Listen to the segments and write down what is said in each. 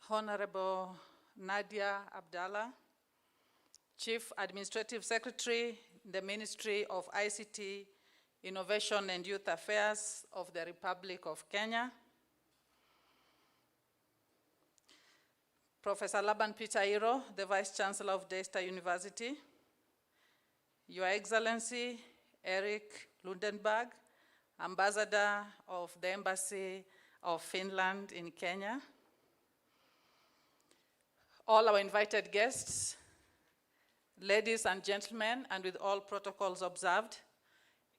Honorable Nadia Abdallah, Chief Administrative Secretary in the Ministry of ICT, Innovation and Youth Affairs of the Republic of Kenya, Professor Laban Peter Iro, the Vice Chancellor of Daystar University, Your Excellency Eric Lundenberg, Ambassador of the Embassy of Finland in Kenya, all our invited guests, ladies and gentlemen, and with all protocols observed,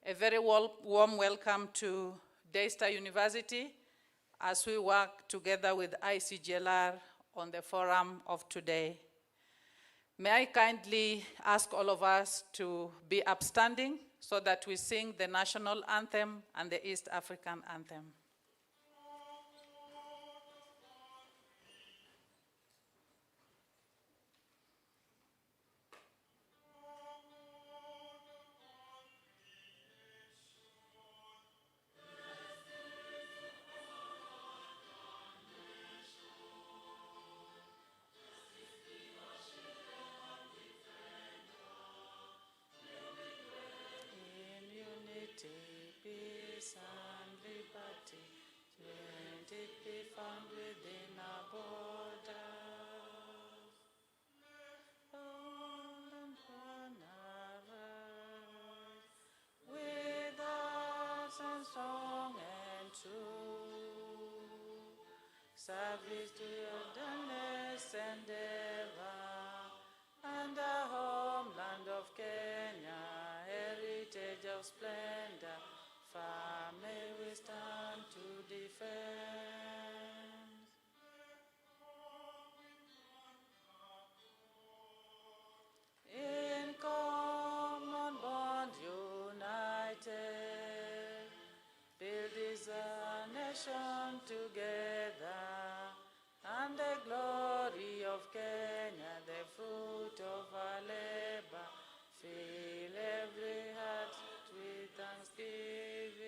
a very warm welcome to Daystar University as we work together with ICGLR on the forum of today. May I kindly ask all of us to be upstanding so that we sing the national anthem and the East African anthem. Peace and liberty, let it be found within our borders. Bold and arise, with us and strong and true, service to your endless endeavor, and our homeland of Kenya, heritage of splendor, far may we stand to defend. In common bond united, build this nation together, and the glory of Kenya, the fruit of our labor, fill every heart with thanksgiving.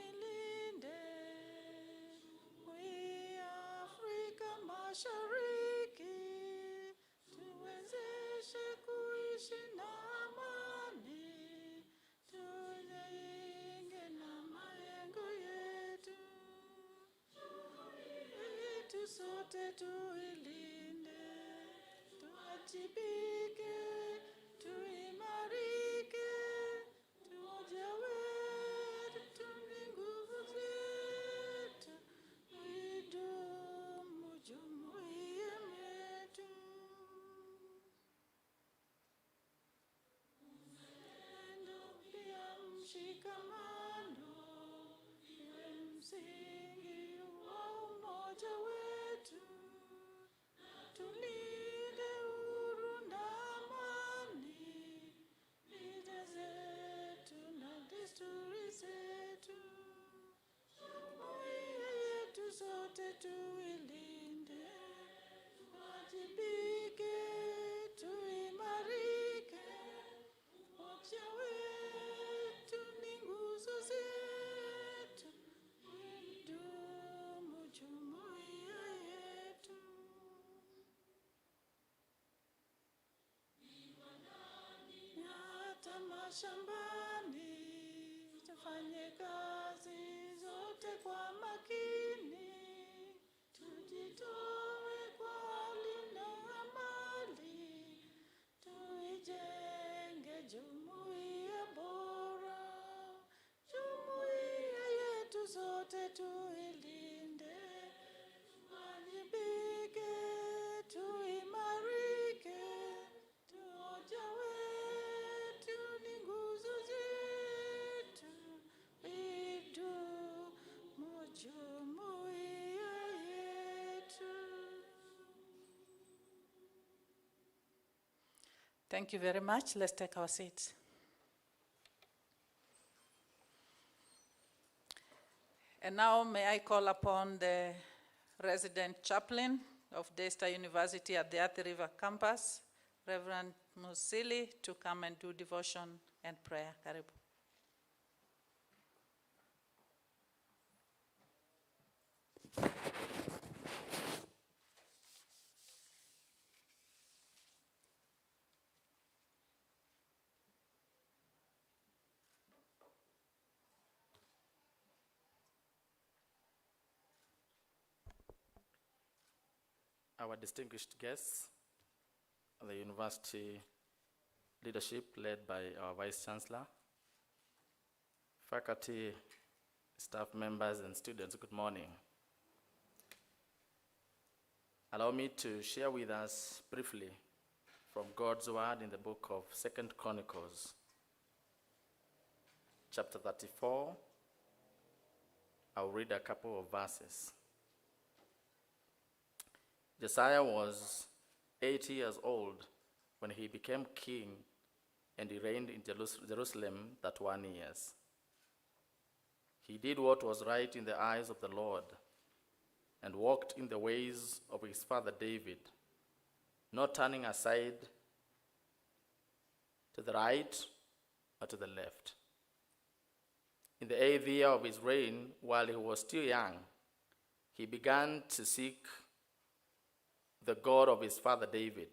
Uilinde, we Afrika Mashariki, tuwezeshe kuishi na amani, tujainge na malengo yetu. Yetu sote tuilinde, tuwajibike, tuimarike, tumoja wetu ni nguvu zetu, idumu jumuiya yetu. Mshikamano iwe msingi wa umoja wetu, tulinde uhuru na amani, mila zetu na desturi zetu. Jumuiya yetu sote tuilinde, tuwajibike, tuimarike, umoja wetu ni nguzo zetu, idumu jumuiya yetu. Na hata mashambani, tufanye kazi zote kwa makini, tujitoe kwa hali na mali, tuijenge jumuiya bora. Jumuiya yetu sote tuilinde, tuwajibike, tuimarike, tumoja wetu ni nguzo zetu, idumu jumuiya yetu. Thank you very much. Let's take our seats. And now may I call upon the Resident Chaplain of Daystar University at the Athi River campus, Reverend Musili, to come and do devotion and prayer. Karibu. Our distinguished guests, the university leadership led by our Vice Chancellor, faculty, staff members, and students, good morning. Allow me to share with us briefly from God's word in the book of 2 Chronicles, chapter 34. I'll read a couple of verses. Josiah was 80 years old when he became king, and he reigned in Jerusalem 31 years. He did what was right in the eyes of the Lord and walked in the ways of his father David, not turning aside to the right or to the left. In the 8th year of his reign, while he was still young, he began to seek the God of his father David.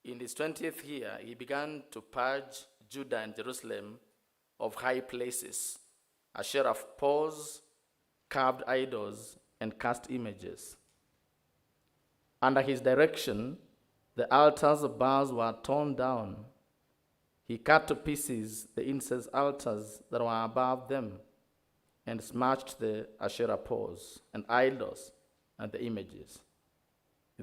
In his 20th year, he began to purge Judah and Jerusalem of high places, Asherah poles, carved idols, and cast images. Under his direction, the altars of Baals were torn down. He cut to pieces the incense altars that were above them and smashed the Asherah poles and idols and the images.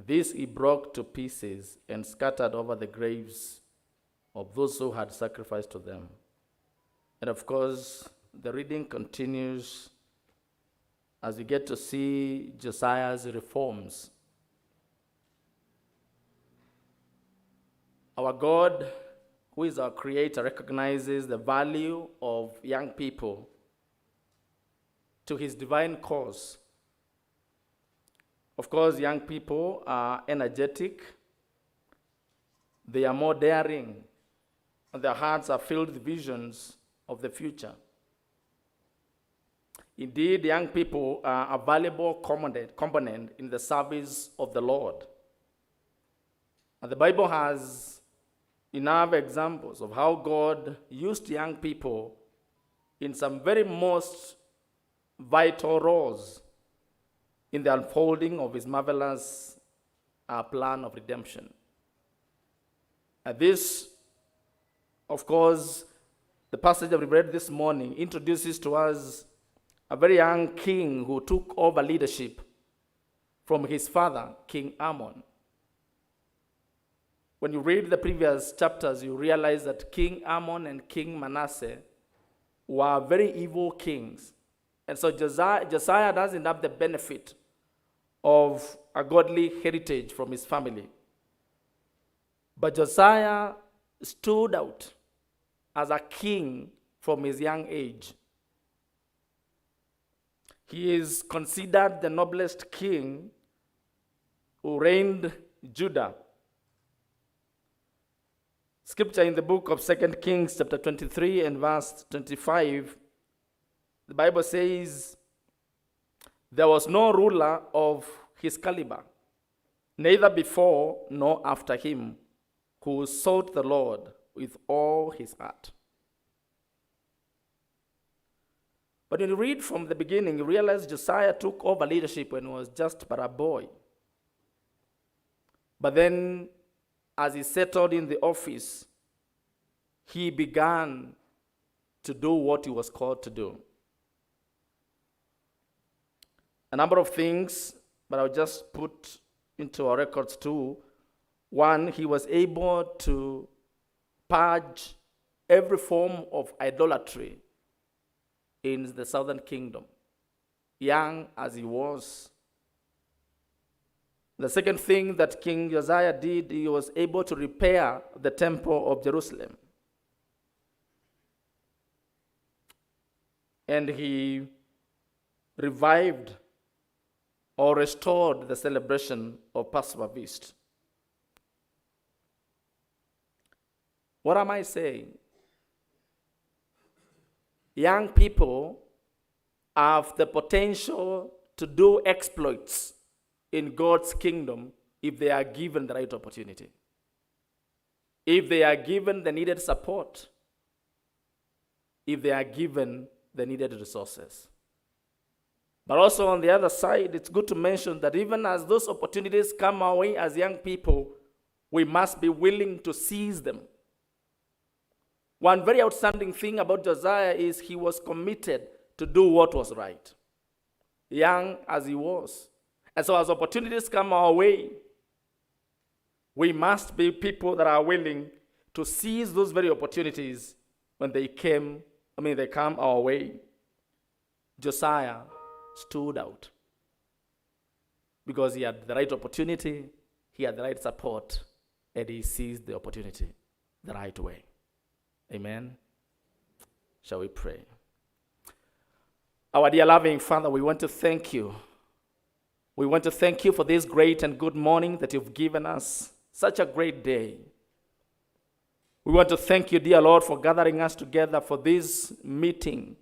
This he broke to pieces and scattered over the graves of those who had sacrificed to them. And of course, the reading continues as we get to see Josiah's reforms. Our God, who is our creator, recognizes the value of young people to his divine cause. Of course, young people are energetic, they are more daring, and their hearts are filled with visions of the future. Indeed, young people are a valuable component in the service of the Lord. And the Bible has enough examples of how God used young people in some very most vital roles in the unfolding of his marvelous plan of redemption. And this, of course, the passage that we read this morning introduces to us a very young king who took over leadership from his father, King Ammon. When you read the previous chapters, you realize that King Ammon and King Manasseh were very evil kings. And so Josiah doesn't have the benefit of a godly heritage from his family. But Josiah stood out as a king from his young age. He is considered the noblest king who reigned Judah. Scripture in the book of 2 Kings chapter 23 and verse 25, the Bible says, there was no ruler of his caliber, neither before nor after him, who sought the Lord with all his heart. But when you read from the beginning, you realize Josiah took over leadership when he was just but a boy. But then, as he settled in the office, he began to do what he was called to do. A number of things, but I'll just put into our records too. One, he was able to purge every form of idolatry in the southern kingdom, young as he was. The second thing that King Josiah did, he was able to repair the temple of Jerusalem. And he revived or restored the celebration of Passover feast. What am I saying? Young people have the potential to do exploits in God's kingdom if they are given the right opportunity. If they are given the needed support, if they are given the needed resources. But also on the other side, it's good to mention that even as those opportunities come our way as young people, we must be willing to seize them. One very outstanding thing about Josiah is he was committed to do what was right, young as he was. And so as opportunities come our way, we must be people that are willing to seize those very opportunities when they come our way. Josiah stood out because he had the right opportunity, he had the right support, and he seized the opportunity the right way. Amen. Shall we pray? Our dear loving Father, we want to thank you. We want to thank you for this great and good morning that you've given us. Such a great day. We want to thank you, dear Lord, for gathering us together for this meeting.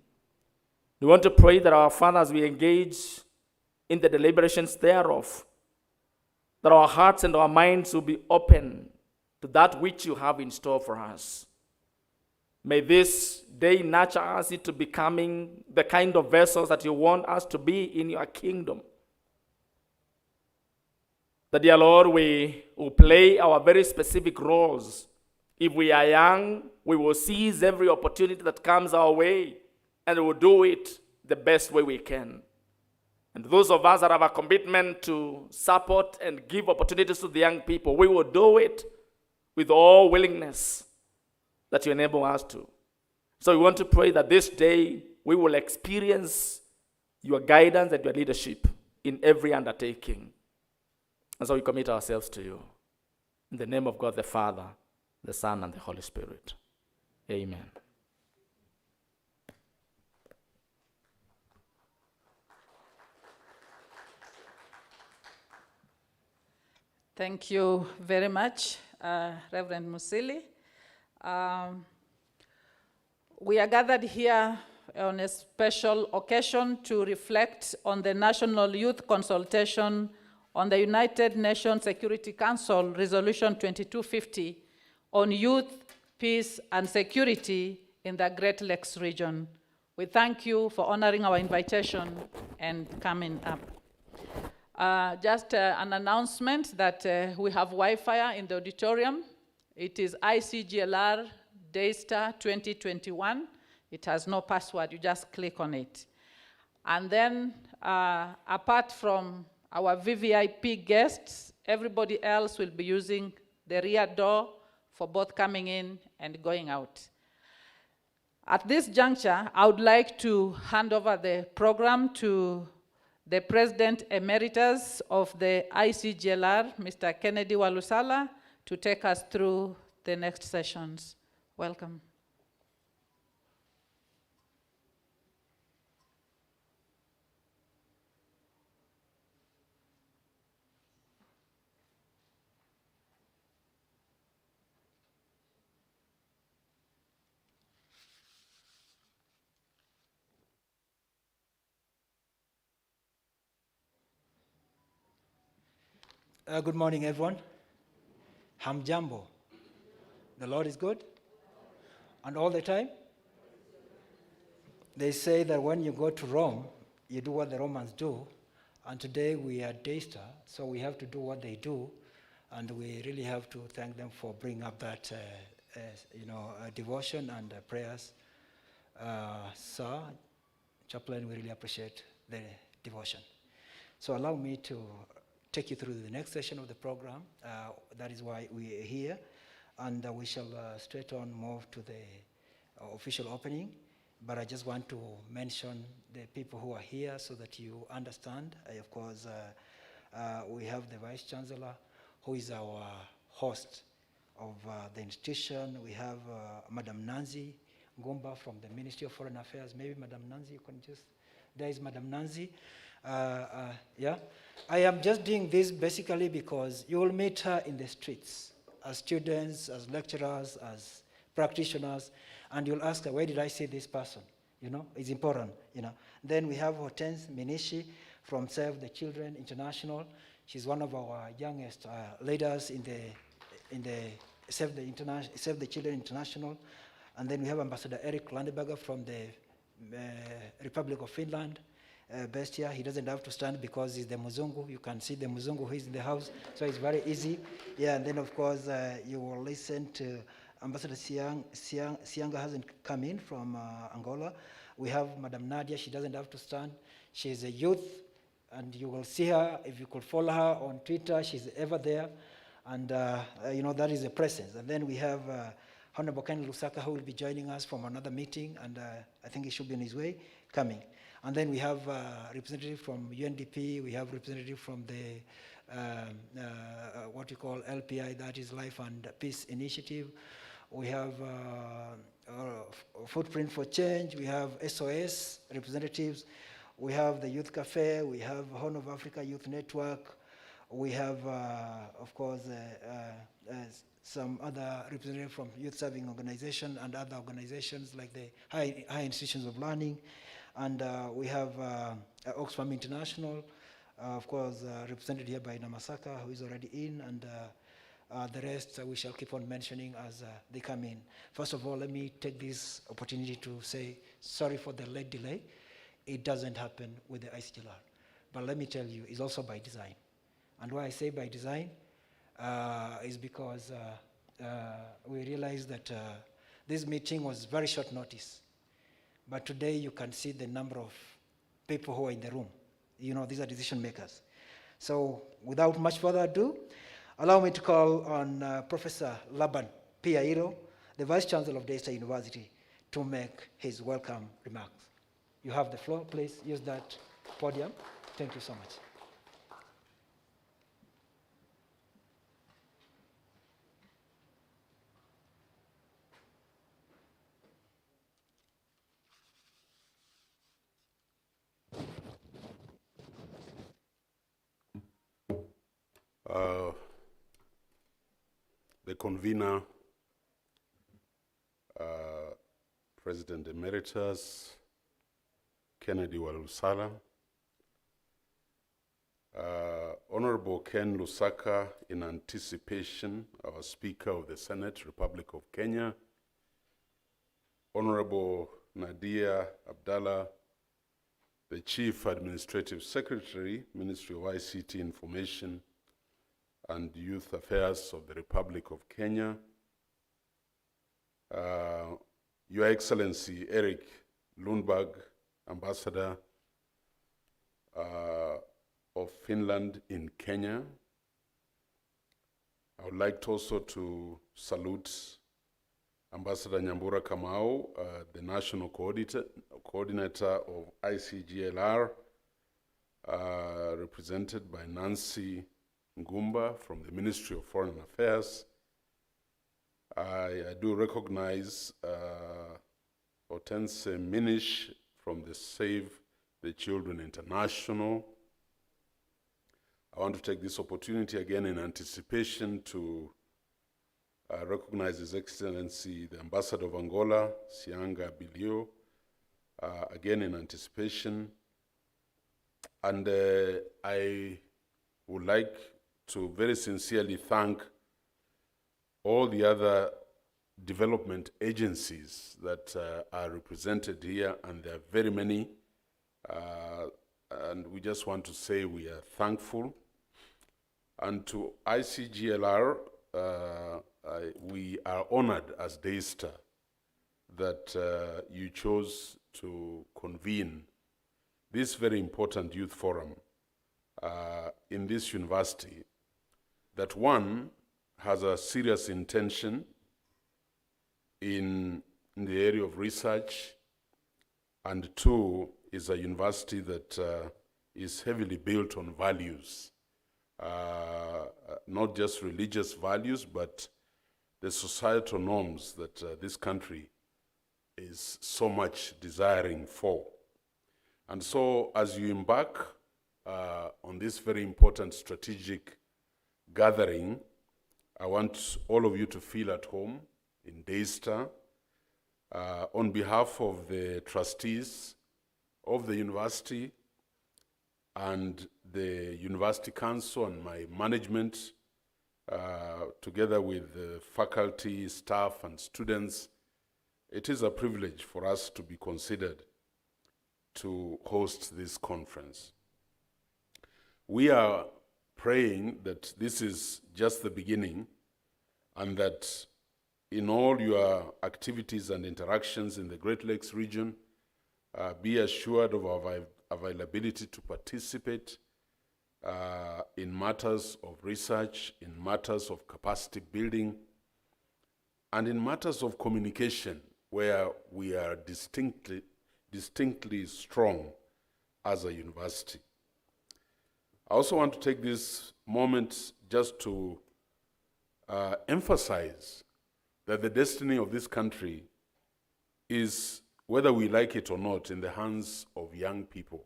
We want to pray that our Father, as we engage in the deliberations thereof, that our hearts and our minds will be open to that which you have in store for us. May this day nurture us into becoming the kind of vessels that you want us to be in your kingdom. That, dear Lord, we will play our very specific roles. If we are young, we will seize every opportunity that comes our way, and we will do it the best way we can. And those of us that have a commitment to support and give opportunities to the young people, we will do it with all willingness that you enable us to. So we want to pray that this day we will experience your guidance and your leadership in every undertaking. And so we commit ourselves to you. In the name of God the Father, the Son, and the Holy Spirit. Amen. Thank you very much, Reverend Musili. We are gathered here on a special occasion to reflect on the National Youth Consultation on the United Nations Security Council Resolution 2250 on youth, peace, and security in the Great Lakes region. We thank you for honoring our invitation and coming up. Just an announcement that we have Wi-Fi in the auditorium. It is ICGLR Daystar 2021. It has no password, you just click on it. And then apart from our VVIP guests, everybody else will be using the rear door for both coming in and going out. At this juncture, I would like to hand over the program to the President Emeritus of the ICGLR, Mr. Kennedy Walusala, to take us through the next sessions. Welcome. Good morning, everyone. Hamjambo. The Lord is good. And all the time? They say that when you go to Rome, you do what the Romans do. And today we are Daystar, so we have to do what they do. And we really have to thank them for bringing up that devotion and prayers. Sir, Chaplain, we really appreciate the devotion. So allow me to take you through the next session of the program. That is why we are here. And we shall straight on move to the official opening. But I just want to mention the people who are here so that you understand. Of course, we have the Vice Chancellor, who is our host of the institution. We have Madam Nancy Ngumba from the Ministry of Foreign Affairs. Maybe Madam Nancy, you can just There is Madam Nancy. Yeah. I am just doing this basically because you will meet her in the streets as students, as lecturers, as practitioners, and you'll ask her, where did I see this person? You know, it's important, you know. Then we have Hortense Minishi from Save the Children International. She's one of our youngest leaders in the Save the Children International. And then we have Ambassador Eric Landeberger from the Republic of Finland. Best here, he doesn't have to stand because he's the Muzungu. You can see the Muzungu who is in the house, so it's very easy. Yeah, and then of course you will listen to Ambassador Sianga hasn't come in from Angola. We have Madam Nadia, she doesn't have to stand. She's a youth, and you will see her, if you could follow her on Twitter, she's ever there. And you know, that is a presence. And then we have Honorable Ken Lusaka, who will be joining us from another meeting, and I think he should be on his way, coming. And then we have representative from UNDP, we have representative from the, what we call LPI, that is Life and Peace Initiative. We have Footprint for Change, we have SOS representatives, we have the Youth Cafe, we have Horn of Africa Youth Network, we have, of course, some other representatives from youth serving organizations and other organizations like the high institutions of learning. And we have Oxfam International, of course, represented here by Namasaka, who is already in, and the rest we shall keep on mentioning as they come in. First of all, let me take this opportunity to say sorry for the late delay. It doesn't happen with the ICGLR. But let me tell you, it's also by design. And why I say by design is because we realized that this meeting was very short notice. But today you can see the number of people who are in the room. You know, these are decision makers. So without much further ado, allow me to call on Professor Laban Piairo, the Vice Chancellor of Daystar University, to make his welcome remarks. You have the floor, please use that podium. Thank you so much. The convener, President Emeritus, Kennedy Walusala, Honorable Ken Lusaka, in anticipation, our Speaker of the Senate, Republic of Kenya, Honorable Nadia Abdallah, the Chief Administrative Secretary, Ministry of ICT Information and Youth Affairs of the Republic of Kenya, Your Excellency Eric Lundberg, Ambassador of Finland in Kenya. I would like also to salute Ambassador Nyambura Kamau, the National Coordinator of ICGLR, represented by Nancy Ngumba from the Ministry of Foreign Affairs. I do recognize Hortense Minish from the Save the Children International. I want to take this opportunity again in anticipation to recognize His Excellency, the Ambassador of Angola, Sianga Bilio, again in anticipation. And I would like to very sincerely thank all the other development agencies that are represented here, and there are very many. And we just want to say we are thankful. And to ICGLR, we are honored as Daystar that you chose to convene this very important youth forum in this university, that one has a serious intention in the area of research, and two is a university that is heavily built on values, not just religious values, but the societal norms that this country is so much desiring for. And so as you embark on this very important strategic gathering, I want all of you to feel at home in Daystar. On behalf of the trustees of the university and the University Council and my management, together with the faculty, staff, and students, it is a privilege for us to be considered to host this conference. We are praying that this is just the beginning and that in all your activities and interactions in the Great Lakes region, be assured of our availability to participate in matters of research, in matters of capacity building, and in matters of communication, where we are distinctly strong as a university. I also want to take this moment just to emphasize that the destiny of this country is, whether we like it or not, in the hands of young people.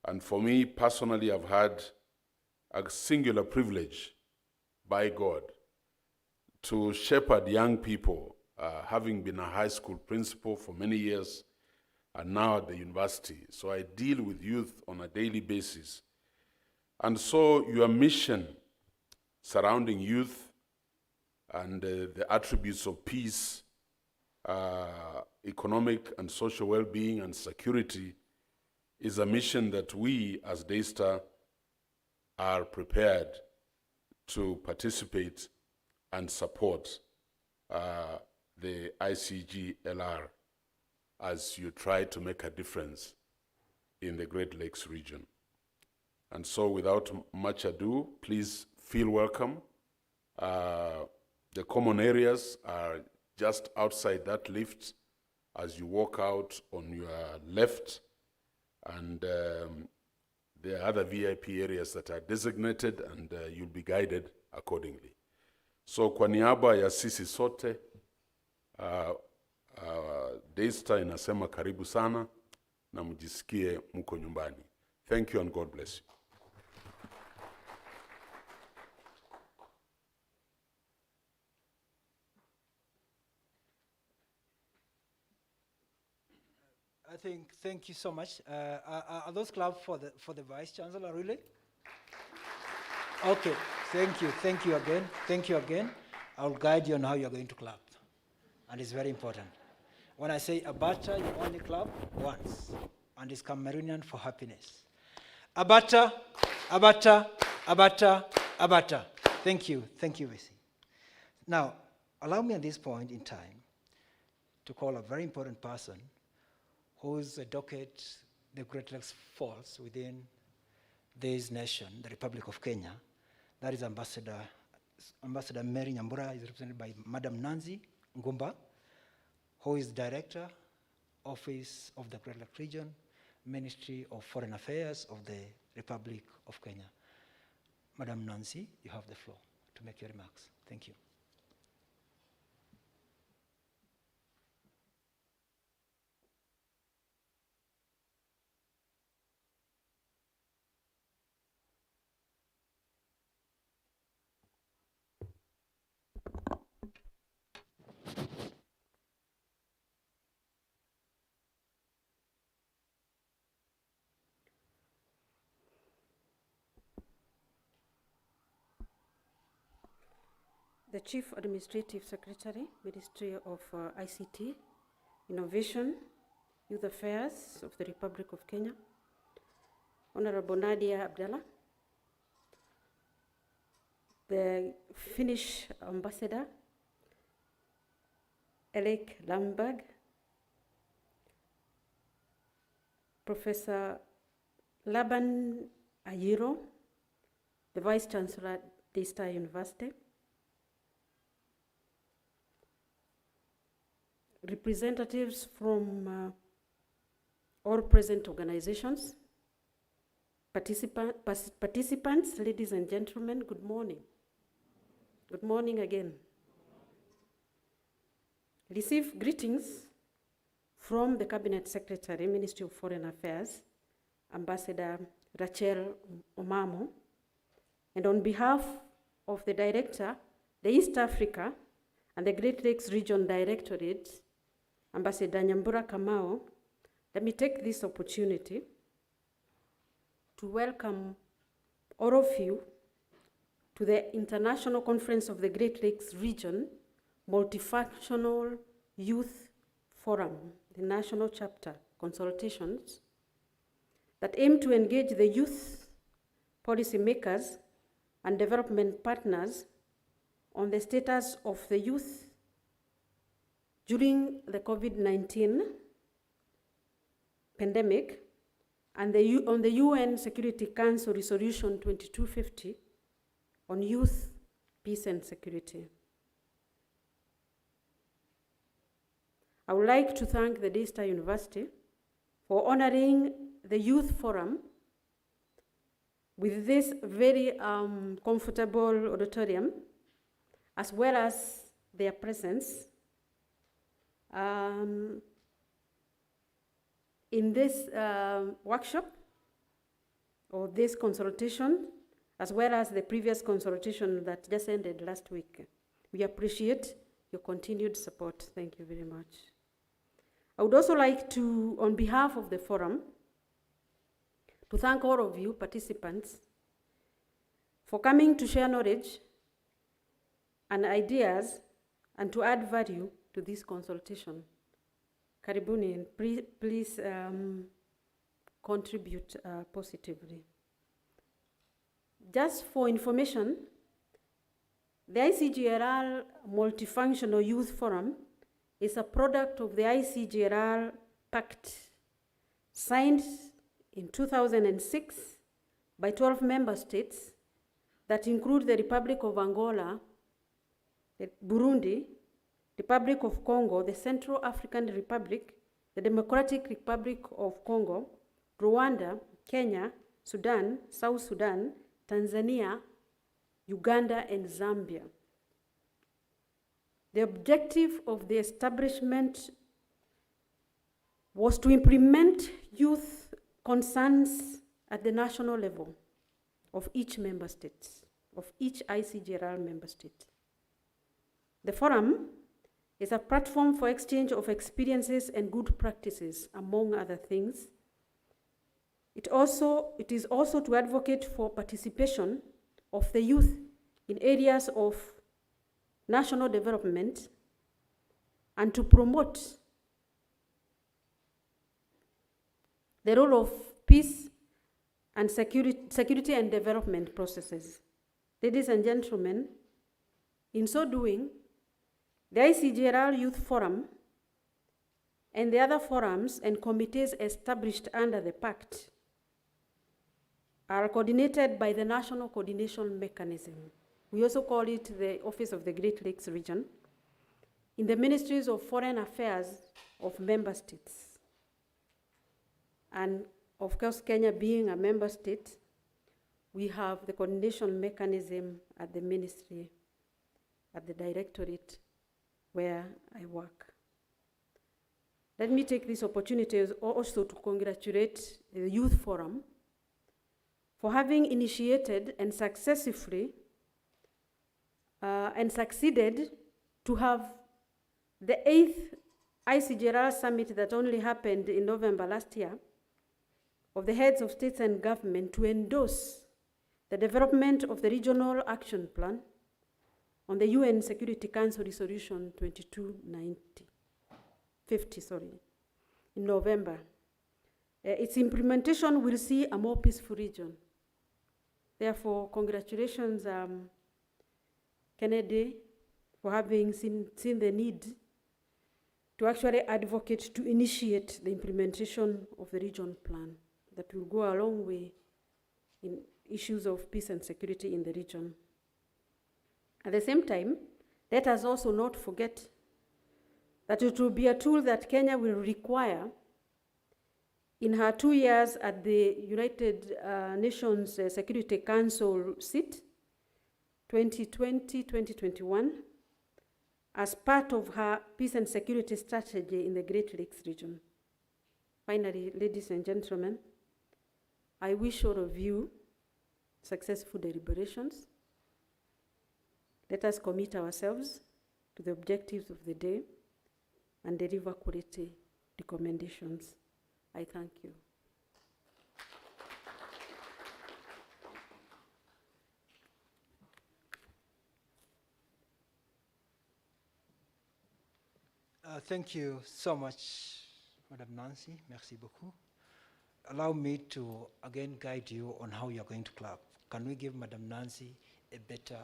And for me personally, I've had a singular privilege by God to shepherd young people, having been a high school principal for many years and now at the university. So I deal with youth on a daily basis. And so your mission surrounding youth and the attributes of peace, economic and social well-being and security is a mission that we as Daystar are prepared to participate and support the ICGLR as you try to make a difference in the Great Lakes region. And so without much ado, please feel welcome. The common areas are just outside that lift as you walk out on your left, and there are other VIP areas that are designated, and you'll be guided accordingly. So kwa niaba ya sisi sote, Daystar inasema karibu sana na mjisikie mko nyumbani. Thank you and God bless you. Thank you so much. Are those claps for the Vice Chancellor, really? Okay, thank you again. I'll guide you on how you're going to clap. And it's very important. When I say Abata, you only clap once. And it's Cameroonian for happiness. Abata, Abata, Abata, Abata. Thank you, Visi. Now, allow me at this point in time to call a very important person whose docket the Great Lakes falls within this nation, the Republic of Kenya. That is Ambassador Mary Nyambura, is represented by Madam Nancy Ngumba, who is Director, Office of the Great Lakes Region, Ministry of Foreign Affairs of the Republic of Kenya. Madam Nancy, you have the floor to make your remarks. Thank you. The Chief Administrative Secretary, Ministry of ICT, Innovation, Youth Affairs of the Republic of Kenya, Honorable Nadia Abdallah, the Finnish Ambassador, Erik Lamberg, Professor Laban Ayiro, the Vice Chancellor at Daystar University, representatives from all present organizations, participants, ladies and gentlemen, good morning. Good morning again. Receive greetings from the Cabinet Secretary, Ministry of Foreign Affairs, Ambassador Rachel Omamo, and on behalf of the Director, the East Africa and the Great Lakes Region Directorate, Ambassador Nyambura Kamau, let me take this opportunity to welcome all of you to the International Conference of the Great Lakes Region Multifunctional Youth Forum, the national chapter consultations that aim to engage the youth policymakers and development partners on the status of the youth during the COVID-19 pandemic and on the UN Security Council Resolution 2250 on youth, peace and security. I would like to thank the Daystar University for honoring the Youth Forum with this very comfortable auditorium, as well as their presence in this workshop or this consultation, as well as the previous consultation that just ended last week. We appreciate your continued support. Thank you very much. I would also like to, on behalf of the forum, to thank all of you participants for coming to share knowledge and ideas and to add value to this consultation. Karibuni, and please contribute positively. Just for information, the ICGLR Multifunctional Youth Forum is a product of the ICGLR Pact, signed in 2006 by 12 member states that include the Republic of Angola, Burundi, Republic of Congo, the Central African Republic, the Democratic Republic of Congo, Rwanda, Kenya, Sudan, South Sudan, Tanzania, Uganda, and Zambia. The objective of the establishment was to implement youth concerns at the national level of each member state, of each ICGLR member state. The forum is a platform for exchange of experiences and good practices, among other things. It is also to advocate for participation of the youth in areas of national development and to promote the role of peace and security and development processes. Ladies and gentlemen, in so doing, the ICGLR Youth Forum and the other forums and committees established under the Pact are coordinated by the National Coordination Mechanism. We also call it the Office of the Great Lakes Region, in the Ministries of Foreign Affairs of member states. And of course, Kenya being a member state, we have the coordination mechanism at the ministry, at the directorate where I work. Let me take this opportunity also to congratulate the Youth Forum for having initiated and successfully and succeeded to have the 8th ICGLR Summit that only happened in November last year of the heads of states and government to endorse the development of the Regional Action Plan on the UN Security Council Resolution 2250, in November. Its implementation will see a more peaceful region. Therefore, congratulations, Kennedy, for having seen the need to actually advocate to initiate the implementation of the region plan that will go a long way in issues of peace and security in the region. At the same time, let us also not forget that it will be a tool that Kenya will require in her 2 years at the United Nations Security Council seat, 2020-2021, as part of her peace and security strategy in the Great Lakes region. Finally, ladies and gentlemen, I wish all of you successful deliberations. Let us commit ourselves to the objectives of the day and deliver quality recommendations. I thank you. Thank you so much, Madam Nancy. Merci beaucoup. Allow me to again guide you on how you're going to clap. Can we give Madam Nancy a better,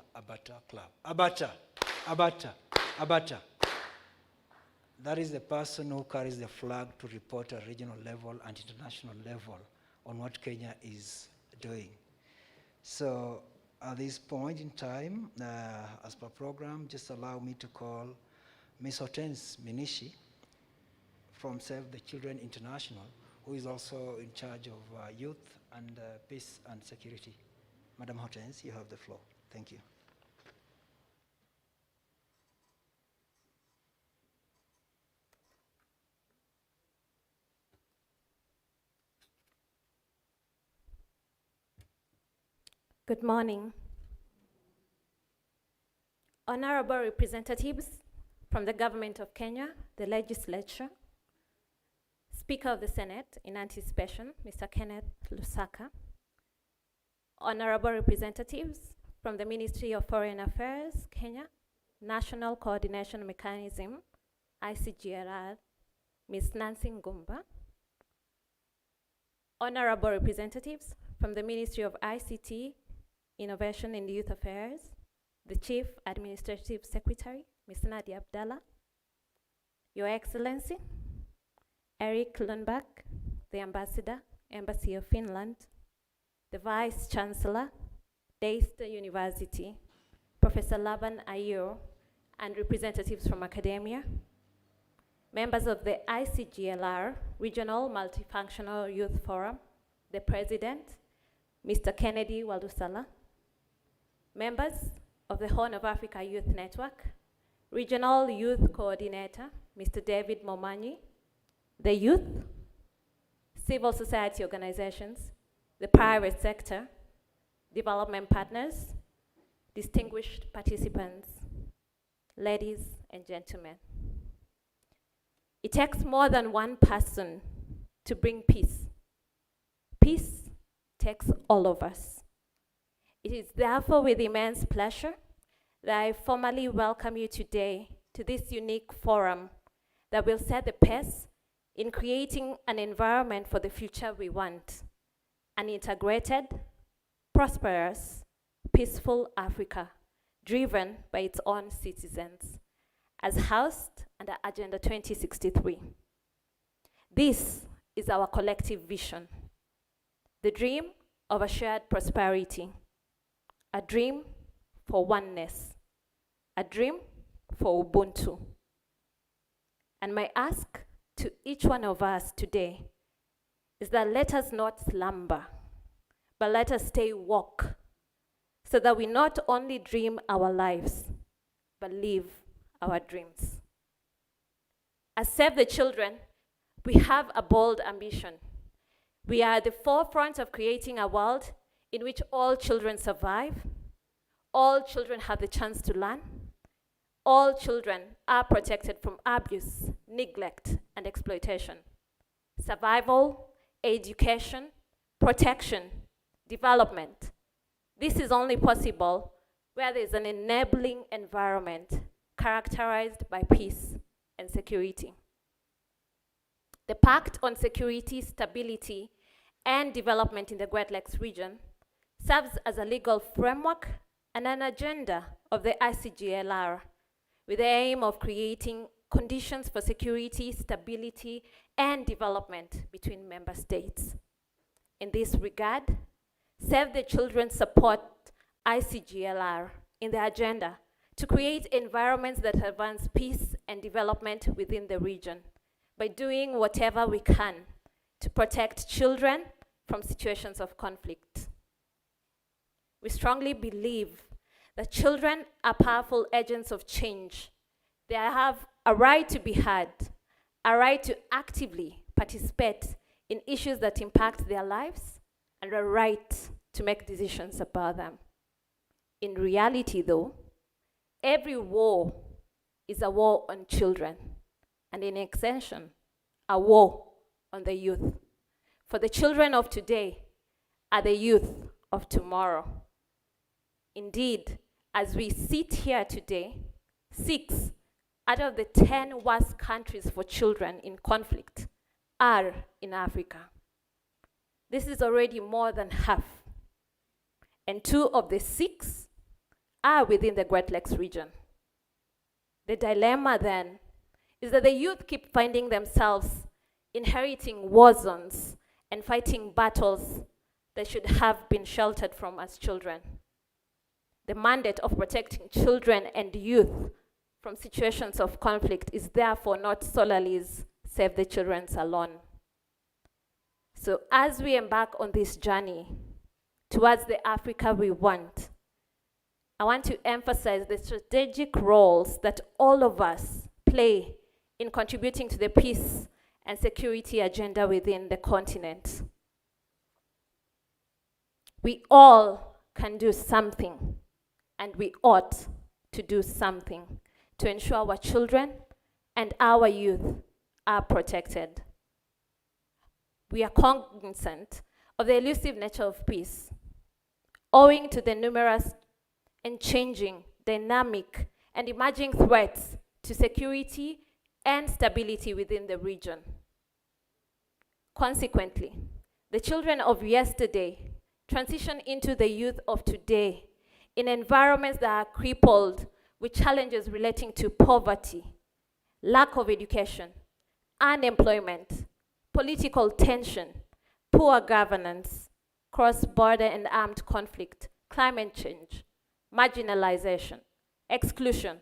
clap? Abata, abata, abata. That is the person who carries the flag to report at regional level and international level on what Kenya is doing. So at this point in time, as per program, just allow me to call Ms. Hortense Minishi from Save the Children International, who is also in charge of youth and peace and security. Madam Hortense, you have the floor. Thank you. Good morning. Honorable representatives from the Government of Kenya, the Legislature, Speaker of the Senate in anticipation, Mr. Kenneth Lusaka, Honorable representatives from the Ministry of Foreign Affairs, Kenya, National Coordination Mechanism, ICGLR, Ms. Nancy Ngumba, Honorable representatives from the Ministry of ICT, Innovation and Youth Affairs, the Chief Administrative Secretary, Ms. Nadia Abdallah, Your Excellency, Eric Lundberg, the Ambassador, Embassy of Finland, the Vice Chancellor, Daystar University, Professor Laban Ayo, and representatives from academia, members of the ICGLR, Regional Multifunctional Youth Forum, the President, Mr. Kennedy Walusala, members of the Horn of Africa Youth Network, Regional Youth Coordinator, Mr. David Momanyi, the youth, civil society organizations, the private sector, development partners, distinguished participants, ladies and gentlemen. It takes more than one person to bring peace. Peace takes all of us. It is therefore with immense pleasure that I formally welcome you today to this unique forum that will set the pace in creating an environment for the future we want, an integrated, prosperous, peaceful Africa, driven by its own citizens, as housed under Agenda 2063. This is our collective vision, the dream of a shared prosperity, a dream for oneness, a dream for Ubuntu. And my ask to each one of us today is that let us not slumber, but let us stay woke, so that we not only dream our lives, but live our dreams. As Save the Children, we have a bold ambition. We are at the forefront of creating a world in which all children survive, all children have the chance to learn, all children are protected from abuse, neglect, and exploitation. Survival, education, protection, development. This is only possible where there is an enabling environment characterized by peace and security. The Pact on Security, Stability, and Development in the Great Lakes region serves as a legal framework and an agenda of the ICGLR with the aim of creating conditions for security, stability, and development between member states. In this regard, Save the Children support ICGLR in the agenda to create environments that advance peace and development within the region by doing whatever we can to protect children from situations of conflict. We strongly believe that children are powerful agents of change, They have a right to be heard, a right to actively participate in issues that impact their lives, and a right to make decisions about them. In reality, though, every war is a war on children, and in extension, a war on the youth. For the children of today are the youth of tomorrow. Indeed, as we sit here today, 6 out of the 10 worst countries for children in conflict are in Africa. This is already more than half. And 2 of the 6 are within the Great Lakes region. The dilemma then is that the youth keep finding themselves inheriting war zones and fighting battles that should have been sheltered from as children. The mandate of protecting children and youth from situations of conflict is therefore not solely Save the Children's alone. So as we embark on this journey towards the Africa we want, I want to emphasize the strategic roles that all of us play in contributing to the peace and security agenda within the continent. We all can do something, and we ought to do something to ensure our children and our youth are protected. We are cognizant of the elusive nature of peace, owing to the numerous and changing, dynamic, and emerging threats to security and stability within the region. Consequently, the children of yesterday transition into the youth of today in environments that are crippled with challenges relating to poverty, lack of education, unemployment, political tension, poor governance, cross-border and armed conflict, climate change, marginalization, exclusion,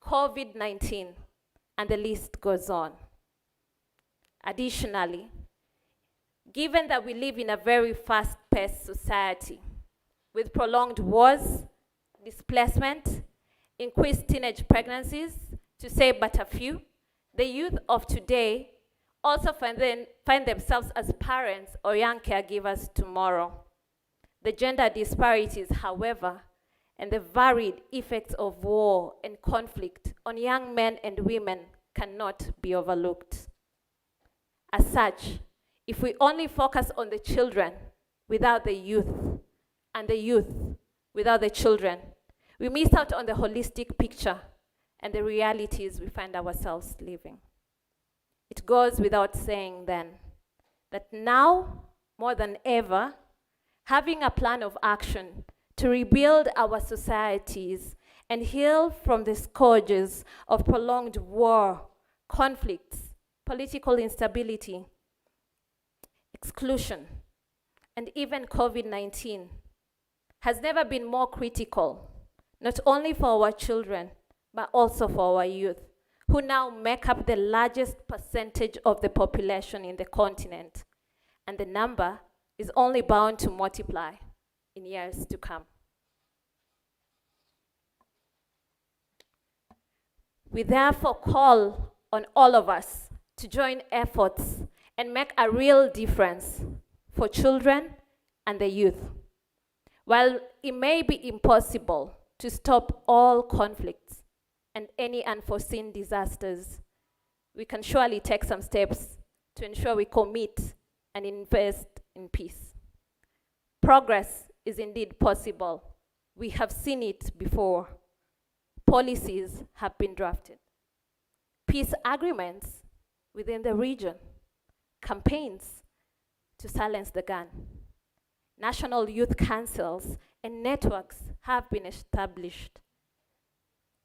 COVID-19, and the list goes on. Additionally, given that we live in a very fast-paced society with prolonged wars, displacement, increased teenage pregnancies, to say but a few, the youth of today also find themselves as parents or young caregivers tomorrow. The gender disparities, however, and the varied effects of war and conflict on young men and women cannot be overlooked. As such, if we only focus on the children without the youth, and the youth without the children, we miss out on the holistic picture and the realities we find ourselves living. It goes without saying then that now, more than ever, having a plan of action to rebuild our societies and heal from the scourges of prolonged war, conflicts, political instability, exclusion, and even COVID-19 has never been more critical, not only for our children, but also for our youth, who now make up the largest percentage of the population in the continent, and the number is only bound to multiply in years to come. We therefore call on all of us to join efforts and make a real difference for children and the youth. While it may be impossible to stop all conflicts and any unforeseen disasters, we can surely take some steps to ensure we commit and invest in peace. Progress is indeed possible. We have seen it before. Policies have been drafted. Peace agreements within the region. Campaigns to silence the gun. National youth councils and networks have been established,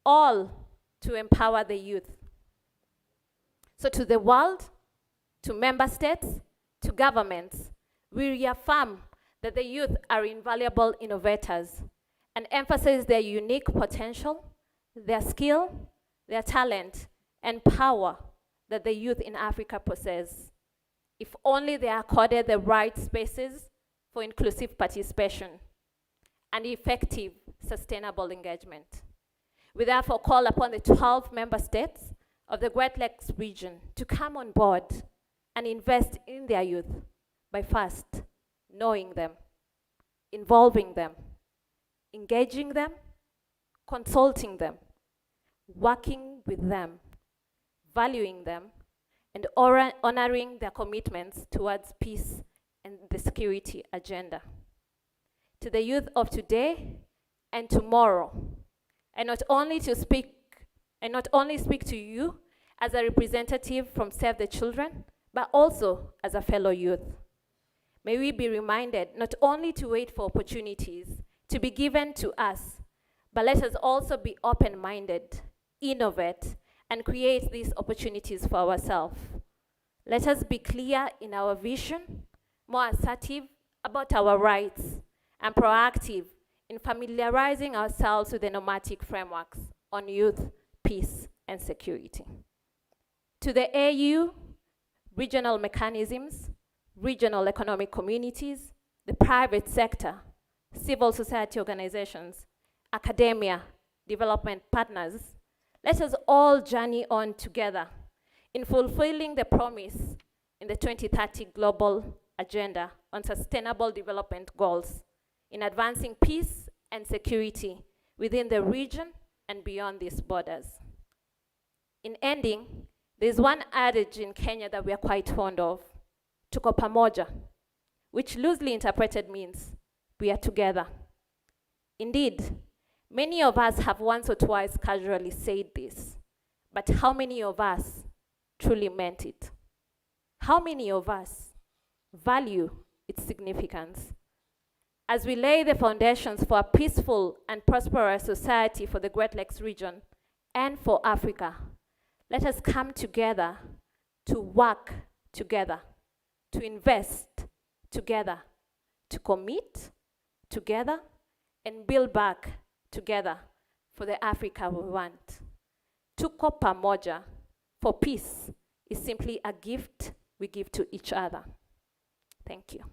all to empower the youth. So to the world, to member states, to governments, we reaffirm that the youth are invaluable innovators and emphasize their unique potential, their skill, their talent, and power that the youth in Africa possess, if only they are accorded the right spaces for inclusive participation and effective, sustainable engagement. We therefore call upon the 12 member states of the Great Lakes region to come on board and invest in their youth by first knowing them, involving them, engaging them, consulting them, working with them, valuing them, and honoring their commitments towards peace and the security agenda. To the youth of today and tomorrow, and not only speak to you as a representative from Save the Children, but also as a fellow youth. May we be reminded not only to wait for opportunities to be given to us, but let us also be open-minded, innovate, and create these opportunities for ourselves. Let us be clear in our vision, more assertive about our rights, and proactive in familiarizing ourselves with the normative frameworks on youth, peace, and security. To the AU, regional mechanisms, regional economic communities, the private sector, civil society organizations, academia, development partners, let us all journey on together in fulfilling the promise in the 2030 Global Agenda on Sustainable Development Goals, in advancing peace and security within the region and beyond these borders. In ending, there's one adage in Kenya that we are quite fond of, tuko pamoja, which loosely interpreted means we are together. Indeed, many of us have once or twice casually said this, but how many of us truly meant it? How many of us value its significance? As we lay the foundations for a peaceful and prosperous society for the Great Lakes region and for Africa, let us come together to work together, to invest together, to commit together, and build back together for the Africa we want. Tuko pamoja, for peace is simply a gift we give to each other. Thank you.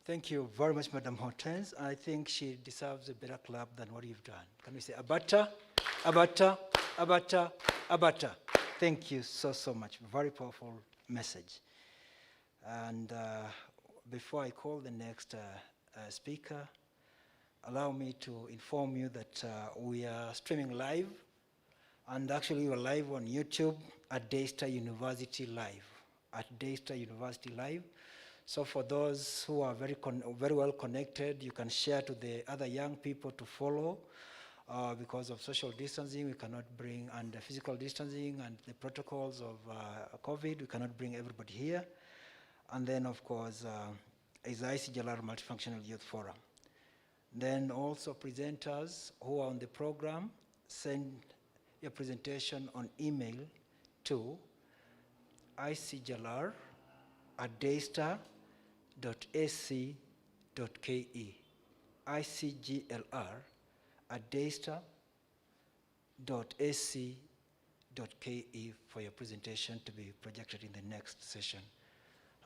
Thank you very much, Madam Hortense. I think she deserves a better clap than what you've done. Can we say abata, abata, abata, abata? Thank you so much. Very powerful message. And before I call the next speaker, allow me to inform you that we are streaming live, and actually we're live on YouTube at Daystar University Live, at Daystar University Live. So for those who are very well connected, you can share to the other young people to follow. Because of social distancing, we cannot bring, and physical distancing and the protocols of COVID, we cannot bring everybody here. And then, of course, is the ICGLR Multifunctional Youth Forum. Then also presenters who are on the program, send your presentation on email to icglr@daystar.ac.ke. icglr@daystar.ac.ke for your presentation to be projected in the next session.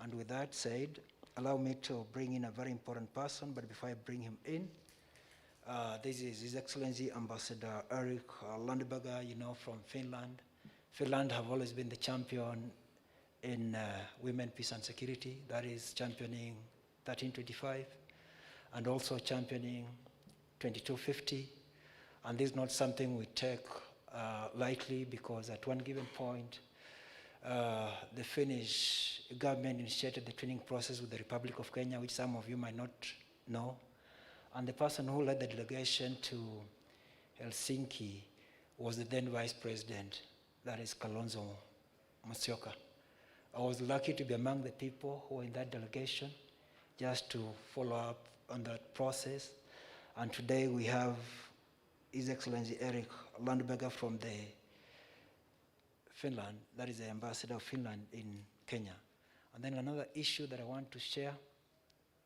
And with that said, allow me to bring in a very important person, but before I bring him in, this is His Excellency Ambassador Eric Landberger, from Finland. Finland have always been the champion in women, peace and security, that is championing 1325, and also championing 2250. And this is not something we take lightly, because at one given point, the Finnish government initiated the twinning process with the Republic of Kenya, which some of you might not know. And the person who led the delegation to Helsinki was the then Vice President, that is Kalonzo Musyoka. I was lucky to be among the people who were in that delegation, just to follow up on that process. And today we have His Excellency Eric Landberger from Finland, that is the Ambassador of Finland in Kenya. And then another issue that I want to share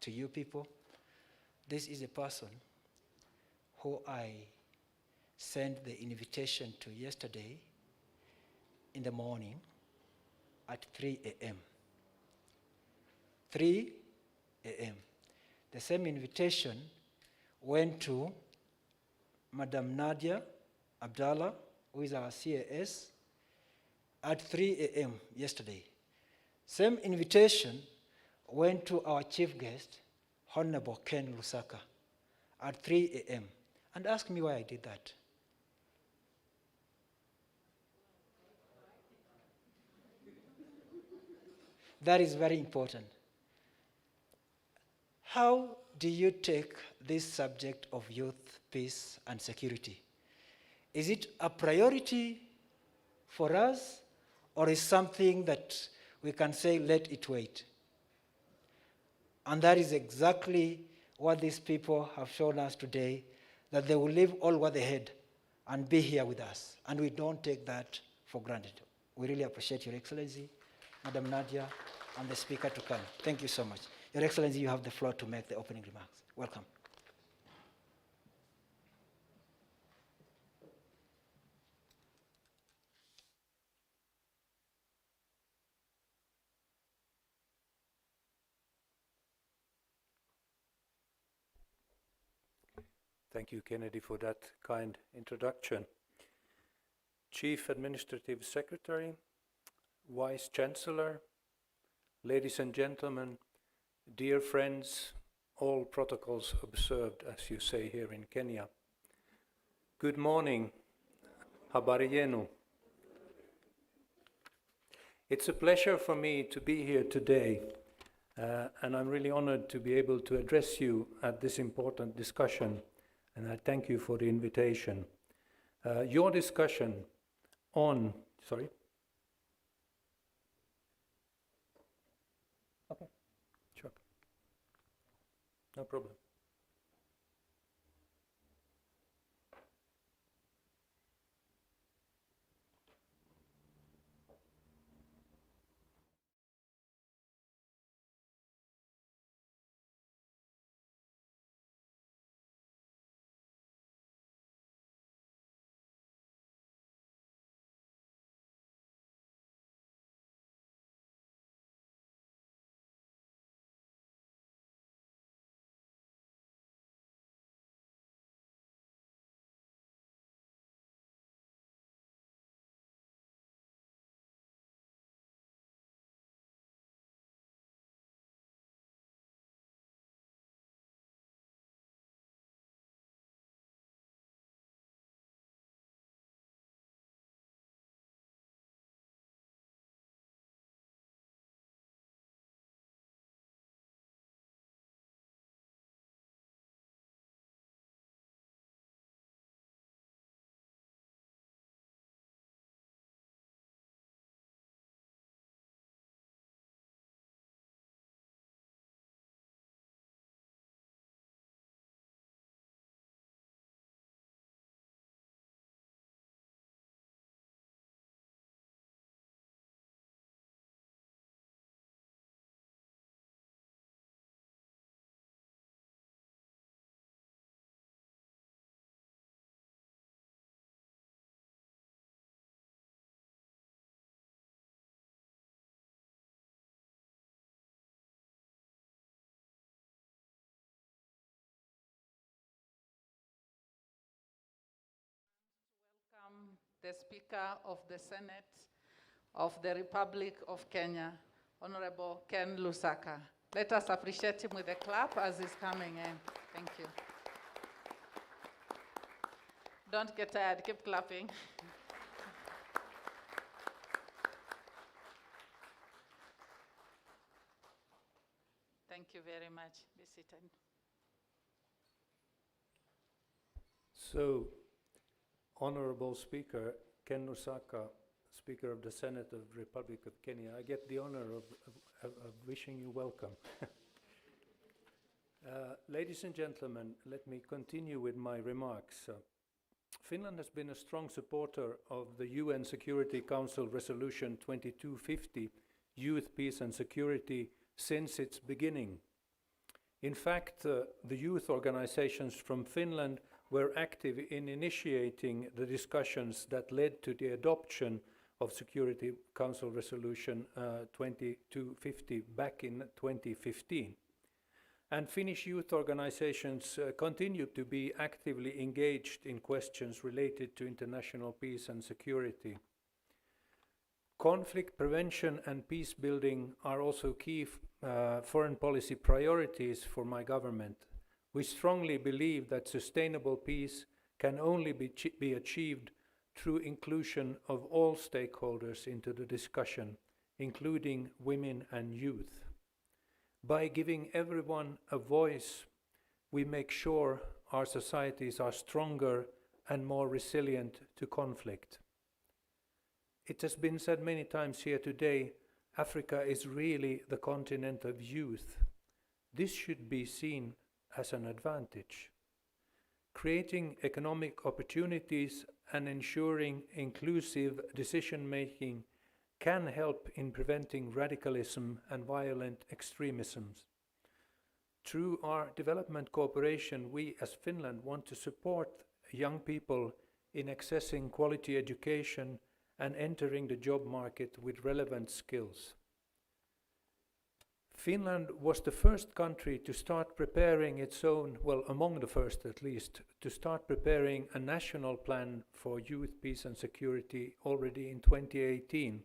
to you people, this is a person who I sent the invitation to yesterday in the morning, at 3 a.m. 3 a.m. The same invitation went to Madam Nadia Abdallah, who is our CAS, at 3 a.m. yesterday. Same invitation went to our chief guest, Honorable Ken Lusaka, at 3 a.m. And ask me why I did that. That is very important. How do you take this subject of youth, peace, and security? Is it a priority for us, or is something that we can say, let it wait? And that is exactly what these people have shown us today, that they will leave all what they had and be here with us. And we don't take that for granted. We really appreciate Your Excellency, Madam Nadia, and the Speaker to come. Thank you so much. Your Excellency, you have the floor to make the opening remarks. Welcome. Thank you, Kennedy, for that kind introduction. Chief Administrative Secretary, Vice Chancellor, ladies and gentlemen, dear friends, all protocols observed, as you say here in Kenya. Good morning. Habari yenu. It's a pleasure for me to be here today, and I'm really honored to be able to address you at this important discussion, and I thank you for the invitation. Your discussion on, sorry? Okay, sure. No problem. The Speaker of the Senate of the Republic of Kenya, Honorable Ken Lusaka. Let us appreciate him with a clap as he's coming in. Thank you. Don't get tired, keep clapping. Thank you very much. Be seated. So, Honorable Speaker Ken Lusaka, Speaker of the Senate of the Republic of Kenya, I get the honor of wishing you welcome. Ladies and gentlemen, let me continue with my remarks. Finland has been a strong supporter of the UN Security Council Resolution 2250, Youth, Peace and Security, since its beginning. In fact, the youth organizations from Finland were active in initiating the discussions that led to the adoption of Security Council Resolution 2250 back in 2015. And Finnish youth organizations continue to be actively engaged in questions related to international peace and security. Conflict prevention and peace building are also key foreign policy priorities for my government. We strongly believe that sustainable peace can only be achieved through inclusion of all stakeholders into the discussion, including women and youth. By giving everyone a voice, we make sure our societies are stronger and more resilient to conflict. It has been said many times here today, Africa is really the continent of youth. This should be seen as an advantage. Creating economic opportunities and ensuring inclusive decision-making can help in preventing radicalism and violent extremisms. Through our development cooperation, we as Finland want to support young people in accessing quality education and entering the job market with relevant skills. Finland was the first country to start preparing its own, well, among the first at least, to start preparing a national plan for youth, peace and security already in 2018.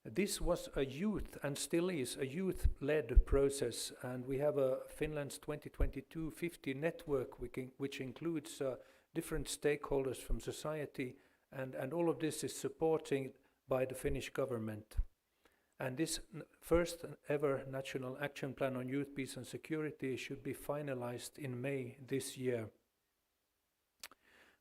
This was a youth, and still is, a youth-led process, and we have a Finland's 2022-50 network which includes different stakeholders from society, and all of this is supported by the Finnish government. And this first ever National Action Plan on Youth, Peace and Security should be finalized in May this year.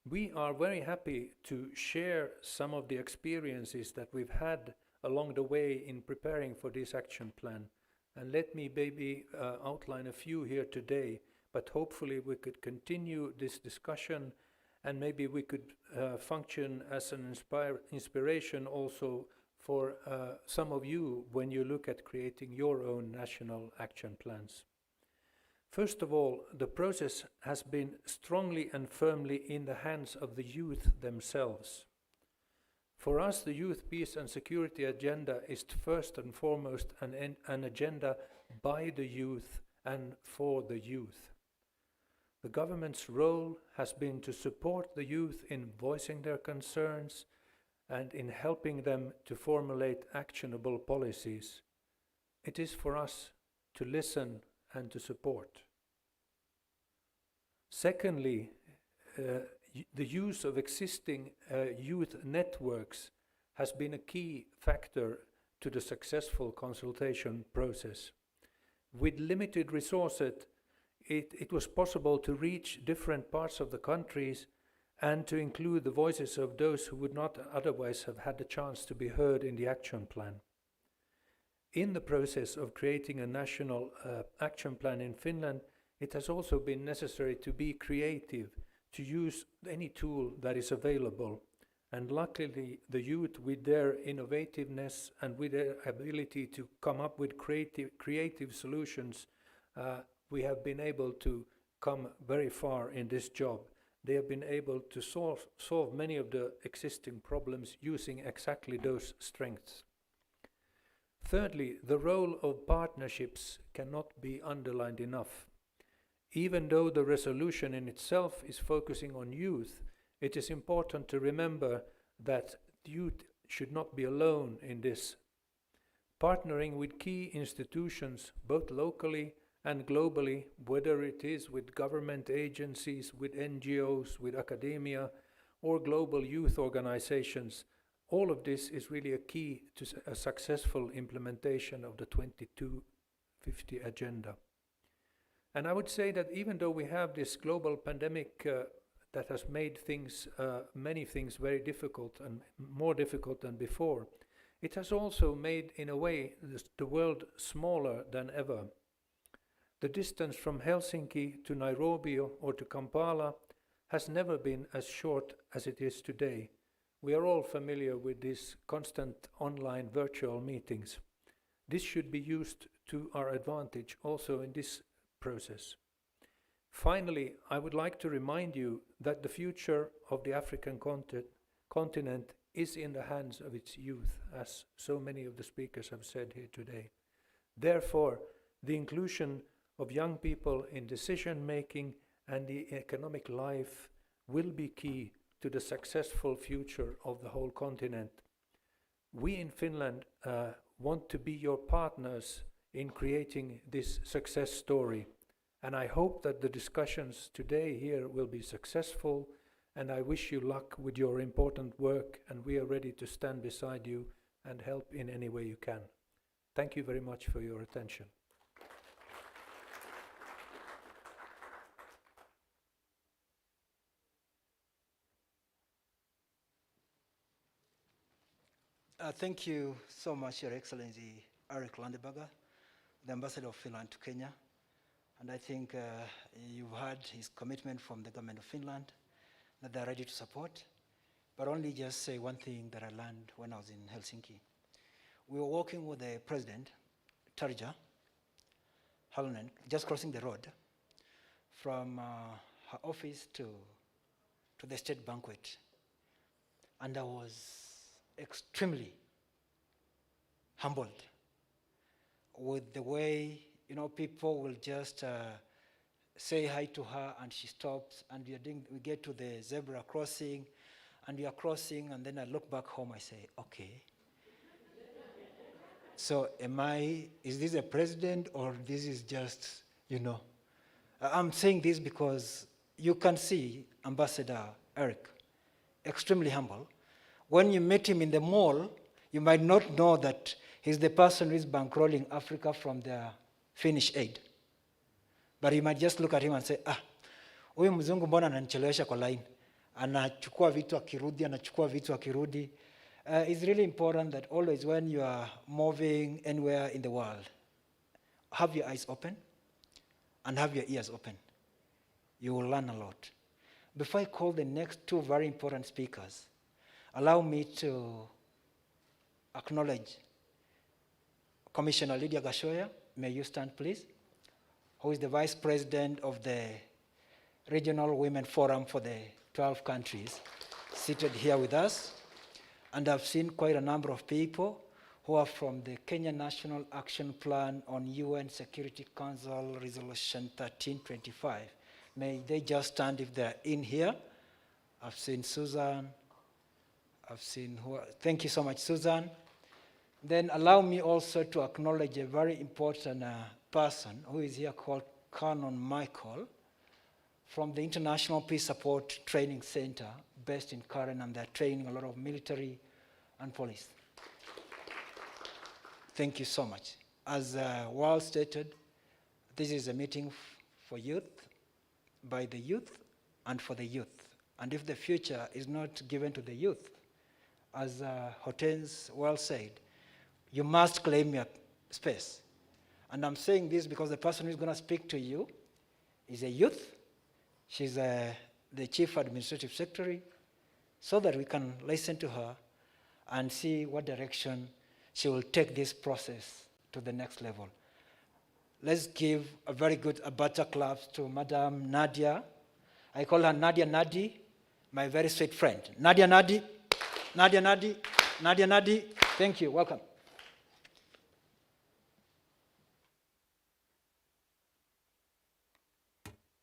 We are very happy to share some of the experiences that we've had along the way in preparing for this action plan. And let me maybe outline a few here today, but hopefully we could continue this discussion, and maybe we could function as an inspiration also for some of you when you look at creating your own national action plans. First of all, the process has been strongly and firmly in the hands of the youth themselves. For us, the Youth, Peace and Security agenda is first and foremost an agenda by the youth and for the youth. The government's role has been to support the youth in voicing their concerns and in helping them to formulate actionable policies. It is for us to listen and to support. Secondly, the use of existing youth networks has been a key factor to the successful consultation process. With limited resources, it was possible to reach different parts of the countries and to include the voices of those who would not otherwise have had the chance to be heard in the action plan. In the process of creating a national action plan in Finland, it has also been necessary to be creative, to use any tool that is available. And luckily, the youth, with their innovativeness and with their ability to come up with creative solutions, we have been able to come very far in this job. They have been able to solve many of the existing problems using exactly those strengths. Thirdly, the role of partnerships cannot be underlined enough. Even though the resolution in itself is focusing on youth, it is important to remember that youth should not be alone in this. Partnering with key institutions, both locally and globally, whether it is with government agencies, with NGOs, with academia, or global youth organizations, all of this is really a key to a successful implementation of the 2250 agenda. And I would say that even though we have this global pandemic that has made things, many things very difficult and more difficult than before, it has also made, in a way, the world smaller than ever. The distance from Helsinki to Nairobi or to Kampala has never been as short as it is today. We are all familiar with these constant online virtual meetings. This should be used to our advantage also in this process. Finally, I would like to remind you that the future of the African continent is in the hands of its youth, as so many of the speakers have said here today. Therefore, the inclusion of young people in decision-making and the economic life will be key to the successful future of the whole continent. We in Finland want to be your partners in creating this success story, and I hope that the discussions today here will be successful, and I wish you luck with your important work, and we are ready to stand beside you and help in any way you can. Thank you very much for your attention. Thank you so much, Your Excellency Eric Landeberger, the Ambassador of Finland to Kenya. And I think you've heard his commitment from the government of Finland that they're ready to support. But only just say one thing that I learned when I was in Helsinki. We were walking with the president, Tarja Halonen, just crossing the road from her office to the state banquet. And I was extremely humbled with the way, people will just say hi to her and she stops, and we get to the zebra crossing and we are crossing, and then I look back home, I say, okay. So is this a president or this is just, I'm saying this because you can see Ambassador Eric, extremely humble. When you meet him in the mall, you might not know that he's the person who is bankrolling Africa from the Finnish aid. But you might just look at him and say, huyu mzungu mbona ananichelewesha kwa line? Anachukua vitu akirudi. It's really important that always when you are moving anywhere in the world, have your eyes open and have your ears open. You will learn a lot. Before I call the next two very important speakers, allow me to acknowledge Commissioner Lydia Gashoya. May you stand, please, who is the Vice President of the Regional Women Forum for the 12 countries, seated here with us. And I've seen quite a number of people who are from the Kenya National Action Plan on UN Security Council Resolution 1325. May they just stand if they're in here. I've seen Susan. Thank you so much, Susan. Then allow me also to acknowledge a very important person who is here called Canon Michael from the International Peace Support Training Center based in Karen, and they're training a lot of military and police. Thank you so much. As well stated, this is a meeting for youth, by the youth, and for the youth. And if the future is not given to the youth, as Hortense well said, you must claim your space. And I'm saying this because the person who's going to speak to you is a youth. She's the Chief Administrative Secretary, so that we can listen to her and see what direction she will take this process to the next level. Let's give a very good butter claps to Madam Nadia. I call her Nadia Nadi, my very sweet friend. Nadia Nadi. Nadia Nadi, Nadia Nadi, thank you, welcome.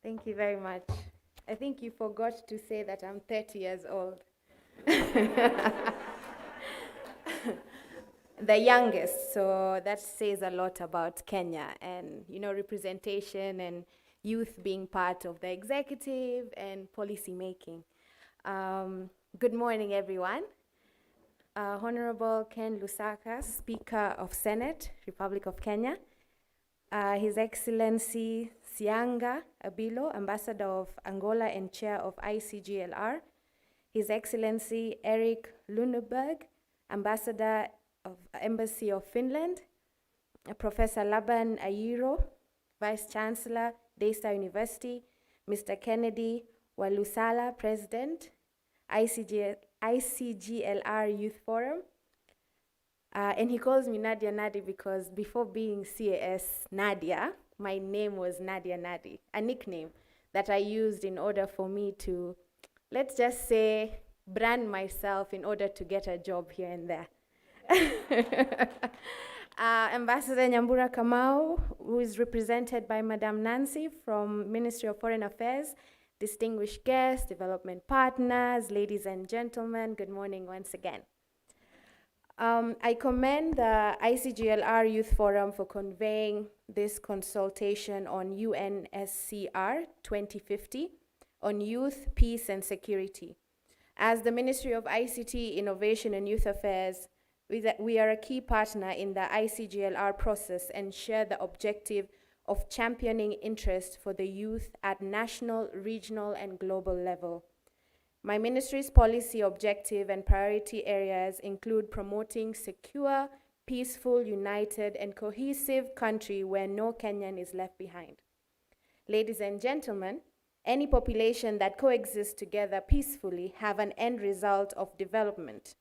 Thank you very much. I think you forgot to say that I'm 30 years old. The youngest, so that says a lot about Kenya and, representation and youth being part of the executive and policy making. Good morning, everyone. Honorable Ken Lusaka, Speaker of Senate, Republic of Kenya. His Excellency Sianga Abilo, Ambassador of Angola and Chair of ICGLR. His Excellency Eric Lundeberg, Ambassador of Embassy of Finland. Professor Laban Ayiro, Vice Chancellor, Daystar University. Mr. Kennedy Walusala, President, ICGLR Youth Forum. And he calls me Nadia Nadi because before being CAS Nadia, my name was Nadia Nadi, a nickname that I used in order for me to, let's just say, brand myself in order to get a job here and there. Ambassador Nyambura Kamau, who is represented by Madame Nancy from Ministry of Foreign Affairs, distinguished guests, development partners, ladies and gentlemen, good morning once again. I commend the ICGLR Youth Forum for conveying this consultation on UNSCR 2050 on youth, peace, and security. As the Ministry of ICT, Innovation, and Youth Affairs, we are a key partner in the ICGLR process and share the objective of championing interest for the youth at national, regional, and global level. My ministry's policy objective and priority areas include promoting secure, peaceful, united, and cohesive country where no Kenyan is left behind. Ladies and gentlemen, any population that coexists together peacefully have an end result of development.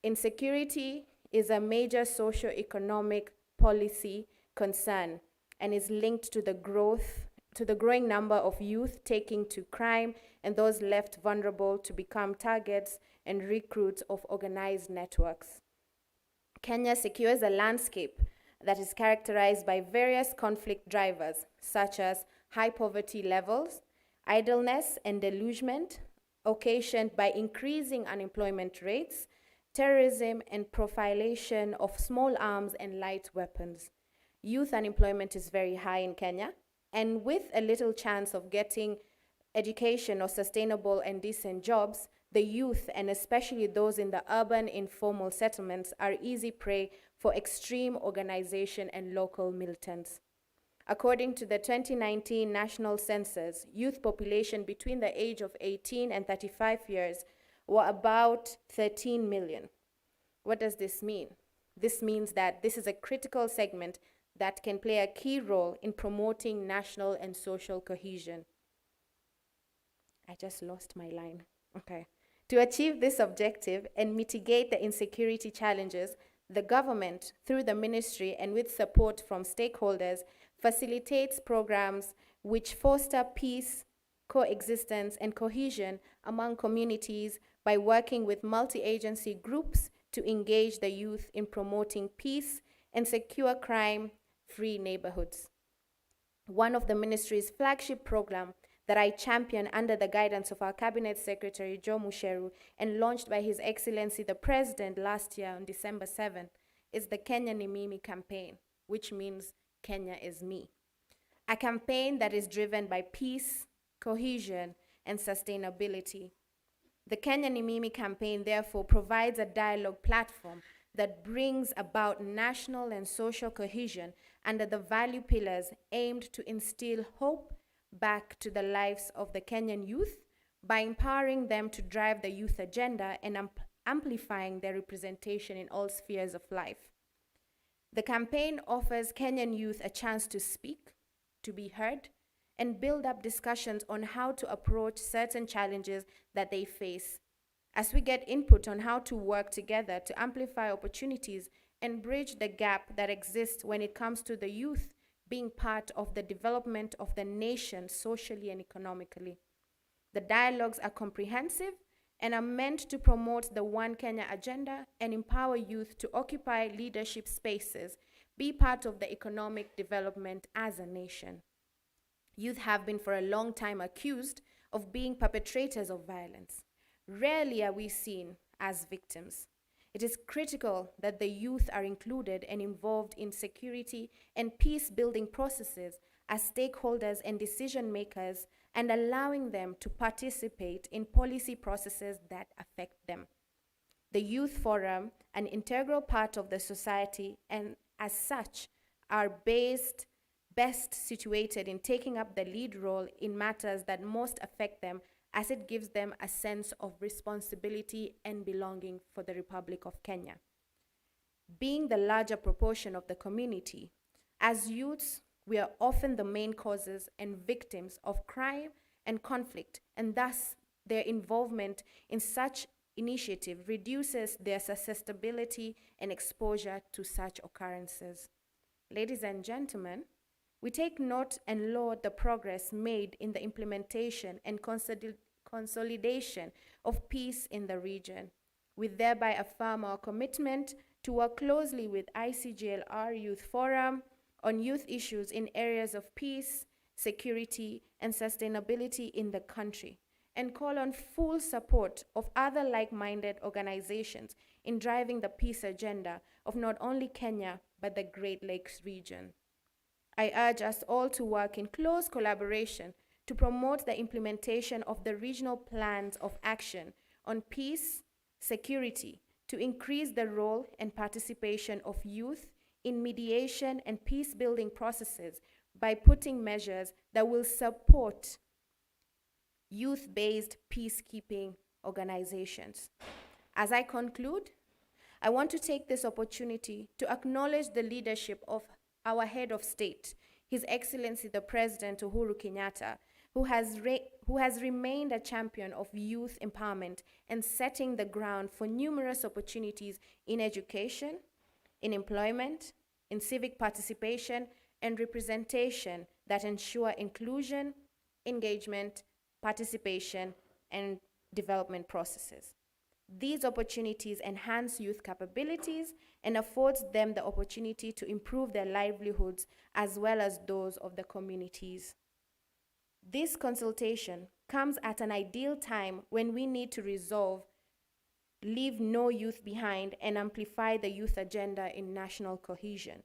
Insecurity is a major socio-economic policy concern and is linked to the growing number of youth taking to crime and those left vulnerable to become targets and recruits of organized networks. Kenya secures a landscape that is characterized by various conflict drivers, such as high poverty levels, idleness and delusion, occasioned by increasing unemployment rates, terrorism, and profilation of small arms and light weapons. Youth unemployment is very high in Kenya, and with a little chance of getting education or sustainable and decent jobs, the youth, and especially those in the urban informal settlements, are easy prey for extreme organization and local militants. According to the 2019 national census, youth population between the age of 18 and 35 years were about 13 million. What does this mean? This means that this is a critical segment that can play a key role in promoting national and social cohesion. I just lost my line. Okay. To achieve this objective and mitigate the insecurity challenges, the government, through the ministry and with support from stakeholders, facilitates programs which foster peace, coexistence, and cohesion among communities by working with multi-agency groups to engage the youth in promoting peace and secure crime-free neighborhoods. One of the ministry's flagship programs that I champion under the guidance of our Cabinet Secretary, Joe Musheru, and launched by His Excellency the President last year on December 7th, is the Kenya ni Mimi campaign, which means Kenya is me. A campaign that is driven by peace, cohesion, and sustainability. The Kenya ni Mimi campaign, therefore, provides a dialogue platform that brings about national and social cohesion under the value pillars aimed to instill hope back to the lives of the Kenyan youth by empowering them to drive the youth agenda and amplifying their representation in all spheres of life. The campaign offers Kenyan youth a chance to speak, to be heard, and build up discussions on how to approach certain challenges that they face, as we get input on how to work together to amplify opportunities and bridge the gap that exists when it comes to the youth being part of the development of the nation socially and economically. The dialogues are comprehensive and are meant to promote the One Kenya agenda and empower youth to occupy leadership spaces, be part of the economic development as a nation. Youth have been for a long time accused of being perpetrators of violence. Rarely are we seen as victims. It is critical that the youth are included and involved in security and peace-building processes as stakeholders and decision makers, and allowing them to participate in policy processes that affect them. The Youth Forum, an integral part of the society, and as such, are best situated in taking up the lead role in matters that most affect them, as it gives them a sense of responsibility and belonging for the Republic of Kenya. Being the larger proportion of the community, as youths, we are often the main causes and victims of crime and conflict, and thus their involvement in such initiative reduces their susceptibility and exposure to such occurrences. Ladies and gentlemen, we take note and laud the progress made in the implementation and consolidation of peace in the region. We thereby affirm our commitment to work closely with ICGLR Youth Forum on youth issues in areas of peace, security, and sustainability in the country, and call on full support of other like-minded organizations in driving the peace agenda of not only Kenya, but the Great Lakes region. I urge us all to work in close collaboration to promote the implementation of the regional plans of action on peace, security, to increase the role and participation of youth in mediation and peace-building processes by putting measures that will support youth-based peacekeeping organizations. As I conclude, I want to take this opportunity to acknowledge the leadership of our head of state, His Excellency the President Uhuru Kenyatta, who has remained a champion of youth empowerment and setting the ground for numerous opportunities in education, in employment, in civic participation, and representation that ensure inclusion, engagement, participation, and development processes. These opportunities enhance youth capabilities and affords them the opportunity to improve their livelihoods as well as those of the communities. This consultation comes at an ideal time when we need to resolve, leave no youth behind, and amplify the youth agenda in national cohesion,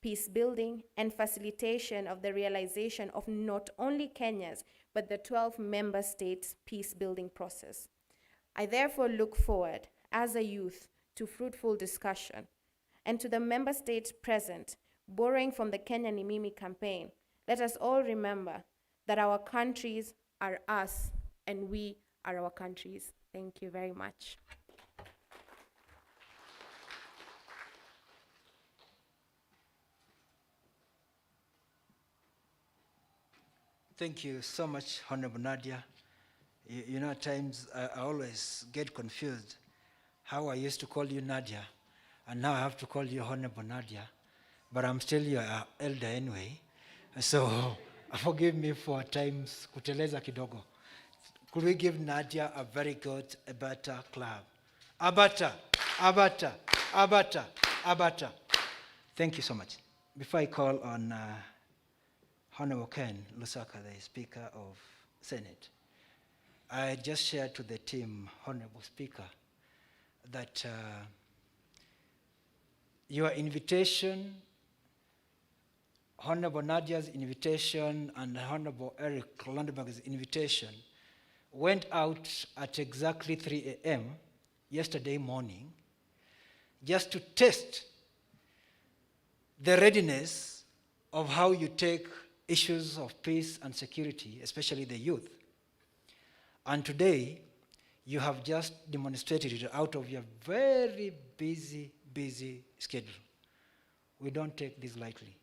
peace building, and facilitation of the realization of not only Kenya's, but the 12 member states' peace building process. I therefore look forward, as a youth, to fruitful discussion, and to the member states present, borrowing from the Kenya Ni Mimi campaign, let us all remember that our countries are us, and we are our countries. Thank you very much. Thank you so much, Honorable Nadia. You know, at times I always get confused how I used to call you Nadia, and now I have to call you Honorable Nadia, but I'm still your elder anyway. So forgive me for times kuteleza kidogo. Could we give Nadia a very good Abata clap? Abata, Abata, Abata, Abata. Thank you so much. Before I call on Honorable Ken Lusaka, the Speaker of Senate, I just shared to the team, Honorable Speaker, that your invitation, Honorable Nadia's invitation, and Honorable Eric Landenberg's invitation went out at exactly 3 a.m. yesterday morning, just to test the readiness of how you take issues of peace and security, especially the youth. And today, you have just demonstrated it out of your very busy schedule. We don't take this lightly.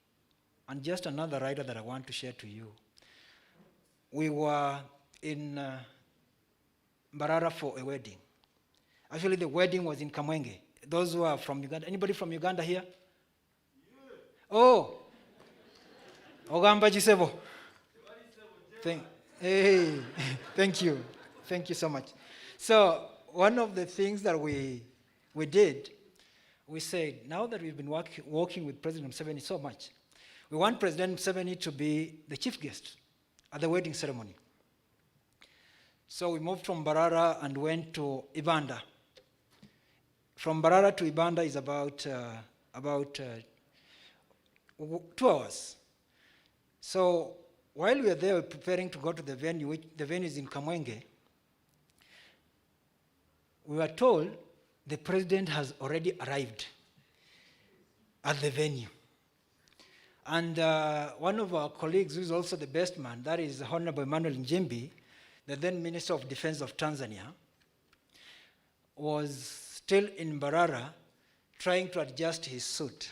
And just another rider that I want to share to you. We were in Mbarara for a wedding. Actually, the wedding was in Kamwenge. Those who are from Uganda. Anybody from Uganda here? Yeah. Oh! Ogamba Gisebo. Hey, thank you. Thank you so much. So one of the things that we did, we said, now that we've been working with President Museveni so much, we want President Museveni to be the chief guest at the wedding ceremony. So we moved from Barara and went to Ibanda. From Barara to Ibanda is about 2 hours. So while we were there preparing to go to the venue, which the venue is in Kamwenge, we were told the president has already arrived at the venue. And one of our colleagues, who is also the best man, that is Honorable Emmanuel Njimbi, the then Minister of Defense of Tanzania, was still in Mbarara trying to adjust his suit,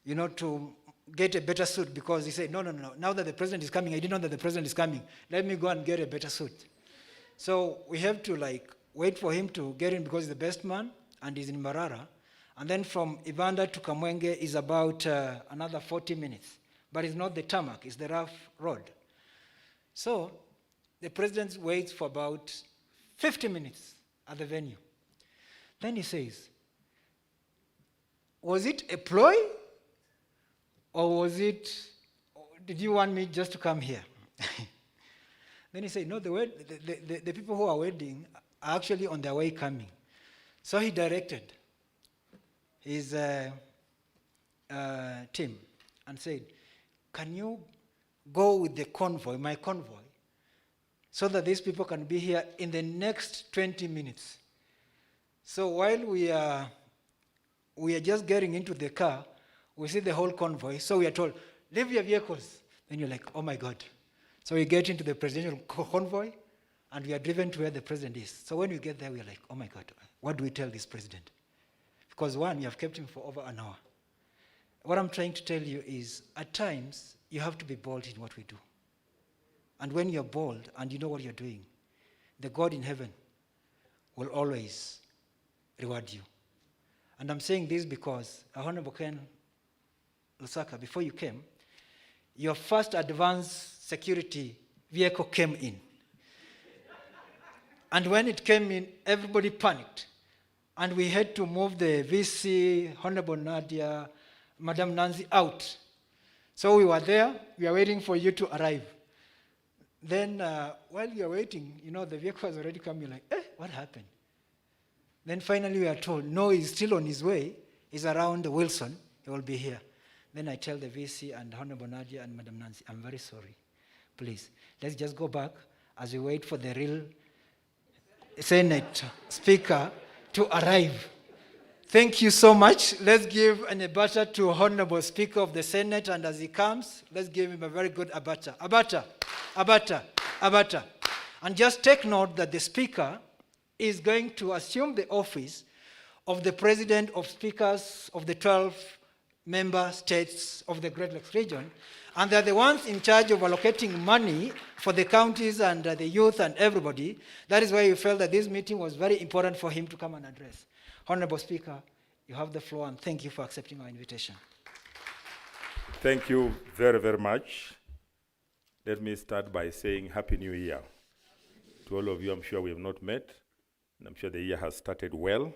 you know, to get a better suit, because he said, no, now that the president is coming, I didn't know that the president is coming. Let me go and get a better suit. So we have to wait for him to get in because he's the best man and he's in Mbarara. And then from Ibanda to Kamwenge is about another 40 minutes. But it's not the tarmac, it's the rough road. So The president waits for about 50 minutes at the venue. Then he says, was it a ploy? Or did you want me just to come here? Then he said, no, the people who are waiting are actually on their way coming. So he directed his team and said, can you go with the convoy, my convoy, so that these people can be here in the next 20 minutes. So while we are just getting into the car, we see the whole convoy, so we are told, leave your vehicles. Then you're like, oh my God. So we get into the presidential convoy, and we are driven to where the president is. So when we get there, we are like, oh my God, what do we tell this president? Because one, we have kept him for over an hour. What I'm trying to tell you is, at times, you have to be bold in what we do. And when you're bold and you know what you're doing, the God in heaven will always reward you. And I'm saying this because, Honorable Ken Lusaka, before you came, your first advanced security vehicle came in. And when it came in, everybody panicked. And we had to move the VC, Honorable Nadia, Madam Nancy out. So we were there, we are waiting for you to arrive. Then while you are waiting, the vehicle has already come, you're like, what happened? Then finally we are told, no, he's still on his way, he's around Wilson, he will be here. Then I tell the VC and Honorable Nadia and Madam Nancy, I'm very sorry. Please, let's just go back as we wait for the real Senate Speaker to arrive. Thank you so much. Let's give an abata to Honorable Speaker of the Senate, and as he comes, let's give him a very good abata. Abata, abata, abata. And just take note that the Speaker is going to assume the office of the President of Speakers of the 12 member states of the Great Lakes region, and they're the ones in charge of allocating money for the counties and the youth and everybody. That is why we felt that this meeting was very important for him to come and address. Honorable Speaker, you have the floor, and thank you for accepting our invitation. Thank you very, very much. Let me start by saying Happy New Year. To all of you, I'm sure we have not met, and I'm sure the year has started well.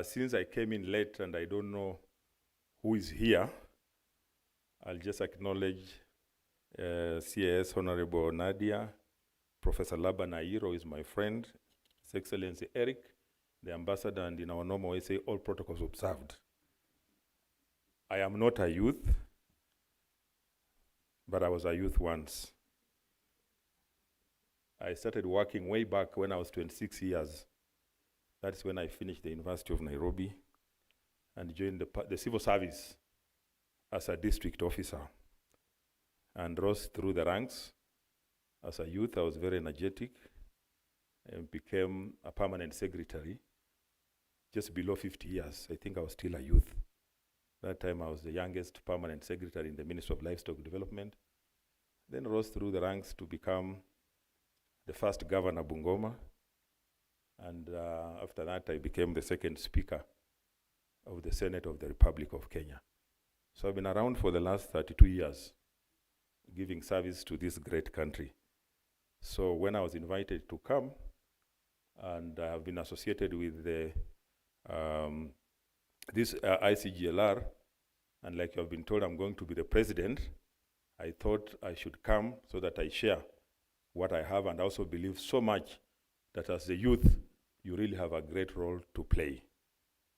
Since I came in late and I don't know who is here, I'll just acknowledge CAS Honorable Nadia, Professor Laban Airo is my friend, His Excellency Eric, the ambassador, and in our normal way say all protocols observed. I am not a youth, but I was a youth once. I started working way back when I was 26 years. That's when I finished the University of Nairobi and joined the civil service as a district officer and rose through the ranks. As a youth, I was very energetic and became a permanent secretary just below 50 years. I think I was still a youth. That time I was the youngest permanent secretary in the Ministry of Livestock Development. Then rose through the ranks to become the first governor Bungoma. And after that, I became the second speaker of the Senate of the Republic of Kenya. So I've been around for the last 32 years, giving service to this great country. So when I was invited to come, and I have been associated with the this ICGLR, and like you have been told, I'm going to be the president, I thought I should come so that I share what I have, and also believe so much that as a youth, you really have a great role to play.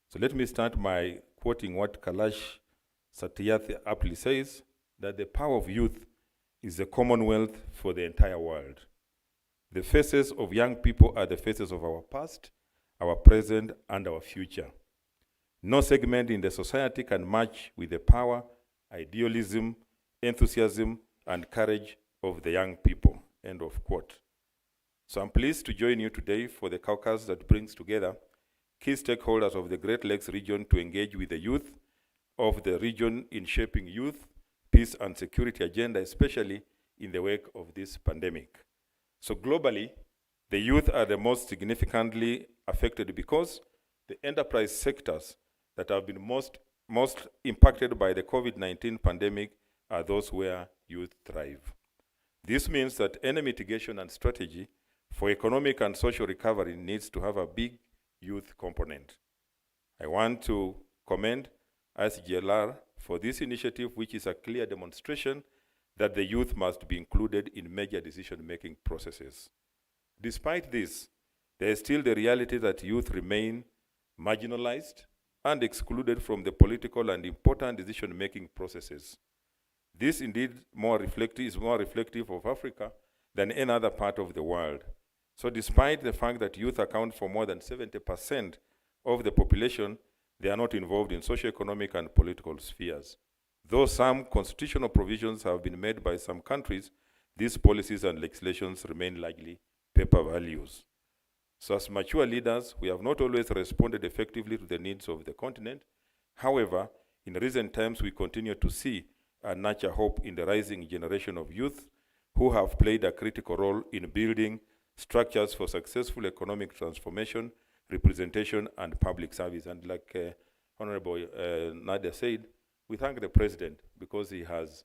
So let me start by quoting what Kailash Satyarthi aptly says, that the power of youth is the commonwealth for the entire world. The faces of young people are the faces of our past, our present, and our future. No segment in the society can match with the power, idealism, enthusiasm, and courage of the young people. End of quote. So I'm pleased to join you today for the caucus that brings together key stakeholders of the Great Lakes region to engage with the youth of the region in shaping youth, peace, and security agenda, especially in the wake of this pandemic. So globally, the youth are the most significantly affected because the enterprise sectors that have been most impacted by the COVID-19 pandemic are those where youth thrive. This means that any mitigation and strategy for economic and social recovery needs to have a big youth component. I want to commend ICGLR for this initiative, which is a clear demonstration that the youth must be included in major decision-making processes. Despite this, there is still the reality that youth remain marginalized and excluded from the political and important decision-making processes. This indeed is more reflective of Africa than any other part of the world. So despite the fact that youth account for more than 70% of the population, they are not involved in socio-economic and political spheres. Though some constitutional provisions have been made by some countries, these policies and legislations remain largely paper values. So as mature leaders, we have not always responded effectively to the needs of the continent. However, in recent times, we continue to see and nurture hope in the rising generation of youth who have played a critical role in building structures for successful economic transformation, representation, and public service. And like Honorable Nadia said, we thank the President because he has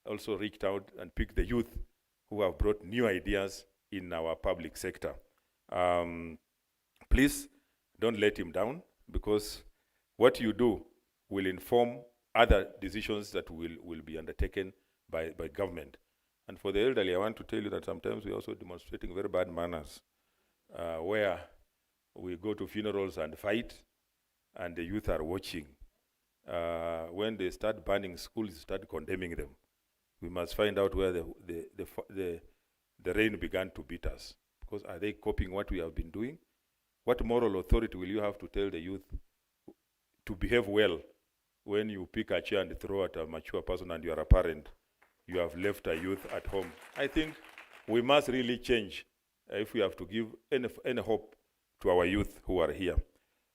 also reached out and picked the youth who have brought new ideas in our public sector. Please don't let him down, because what you do will inform other decisions that will be undertaken by government. And for the elderly, I want to tell you that sometimes we're also demonstrating very bad manners, where we go to funerals and fight, and the youth are watching. When they start banning schools, start condemning them. We must find out where the rain began to beat us. Because are they copying what we have been doing? What moral authority will you have to tell the youth to behave well when you pick a chair and throw at a mature person and you are a parent? You have left a youth at home. I think we must really change if we have to give any hope to our youth who are here.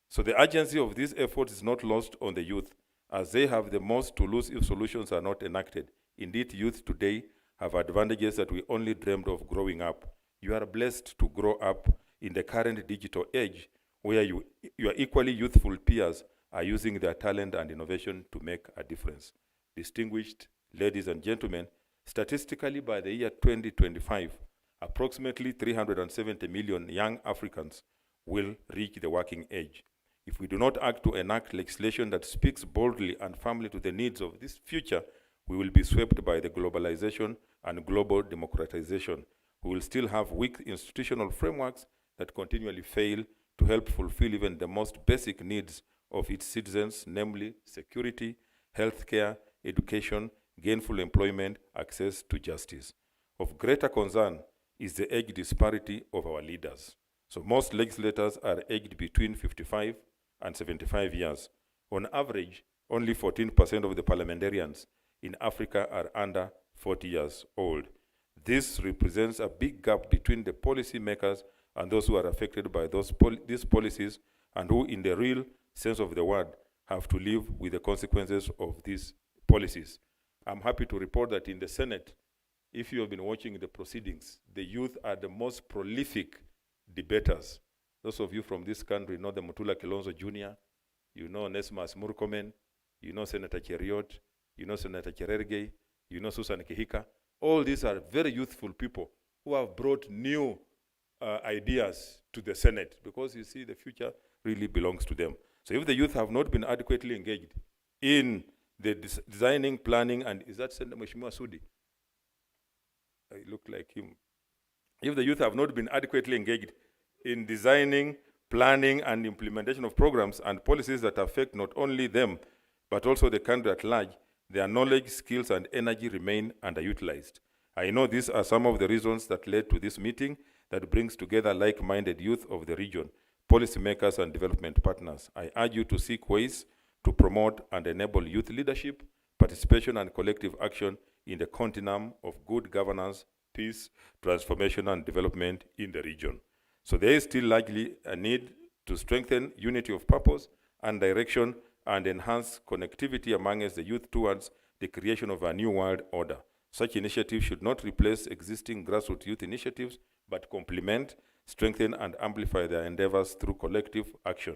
So the urgency of this effort is not lost on the youth, as they have the most to lose if solutions are not enacted. Indeed, youth today have advantages that we only dreamed of growing up. You are blessed to grow up in the current digital age, where your equally youthful peers are using their talent and innovation to make a difference. Distinguished ladies and gentlemen, statistically by the year 2025, approximately 370 million young Africans will reach the working age. If we do not act to enact legislation that speaks boldly and firmly to the needs of this future, we will be swept by the globalization and global democratization. We will still have weak institutional frameworks that continually fail to help fulfill even the most basic needs of its citizens, namely security, healthcare, education, gainful employment, access to justice. Of greater concern is the age disparity of our leaders. So most legislators are aged between 55 and 75 years. On average, only 14% of the parliamentarians in Africa are under 40 years old. This represents a big gap between the policy makers and those who are affected by these policies, and who, in the real sense of the word, have to live with the consequences of these policies. I'm happy to report that in the Senate, if you have been watching the proceedings, the youth are the most prolific debaters. Those of you from this country know the Mutula Kilonzo Jr., you know Nesmas Murkomen, you know Senator Cheriot, you know Senator Cherergei, you know Susan Kihika. All these are very youthful people who have brought new ideas to the Senate, because you see the future really belongs to them. So if the youth have not been adequately engaged in the designing, planning, and is that Senator Mheshimiwa Sudi? I look like him. If the youth have not been adequately engaged in designing, planning, and implementation of programs and policies that affect not only them, but also the country at large, their knowledge, skills, and energy remain underutilized. I know these are some of the reasons that led to this meeting that brings together like-minded youth of the region, policymakers, and development partners. I urge you to seek ways to promote and enable youth leadership, participation, and collective action in the continuum of good governance, peace, transformation, and development in the region. So there is still largely a need to strengthen unity of purpose and direction and enhance connectivity amongst the youth towards the creation of a new world order. Such initiatives should not replace existing grassroots youth initiatives, but complement, strengthen, and amplify their endeavors through collective action.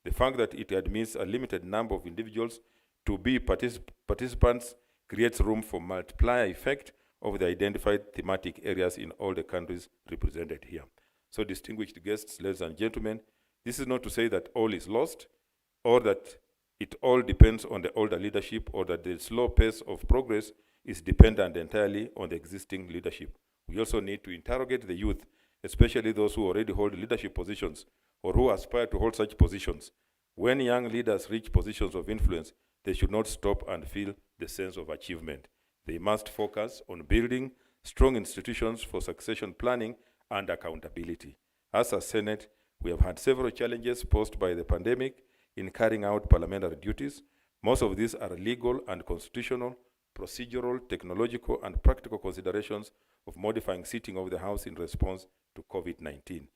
The fact that it admits a limited number of individuals to be participants creates room for multiplier effect of the identified thematic areas in all the countries represented here. So, distinguished guests, ladies and gentlemen, this is not to say that all is lost or that it all depends on the older leadership or that the slow pace of progress is dependent entirely on the existing leadership. We also need to interrogate the youth, especially those who already hold leadership positions or who aspire to hold such positions. When young leaders reach positions of influence, they should not stop and feel the sense of achievement. They must focus on building strong institutions for succession planning and accountability. As a Senate, we have had several challenges posed by the pandemic in carrying out parliamentary duties. Most of these are legal and constitutional, procedural, technological, and practical considerations of modifying seating of the House in response to COVID-19.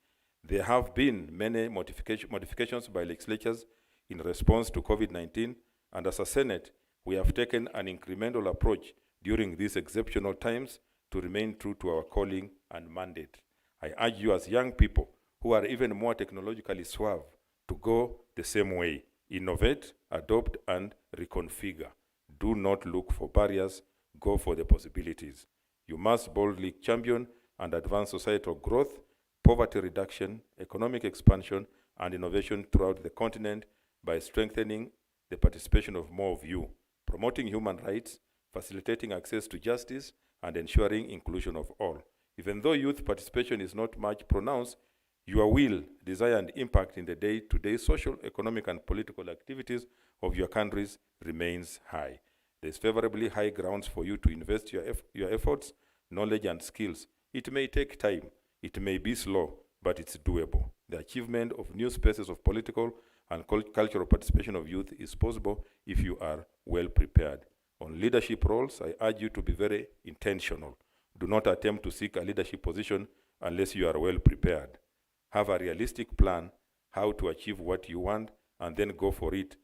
There have been many modifications by legislatures in response to COVID-19, and as a Senate, we have taken an incremental approach during these exceptional times to remain true to our calling and mandate. I urge you as young people who are even more technologically suave to go the same way, innovate, adopt, and reconfigure. Do not look for barriers, go for the possibilities. You must boldly champion and advance societal growth, poverty reduction, economic expansion, and innovation throughout the continent by strengthening the participation of more of you, promoting human rights, facilitating access to justice, and ensuring inclusion of all. Even though youth participation is not much pronounced, your will, desire, and impact in the day-to-day social, economic, and political activities of your countries remains high. There is favorably high grounds for you to invest your efforts, knowledge, and skills. It may take time, it may be slow, but it's doable. The achievement of new spaces of political and cultural participation of youth is possible if you are well prepared. On leadership roles, I urge you to be very intentional. Do not attempt to seek a leadership position unless you are well prepared. Have a realistic plan how to achieve what you want and then go for it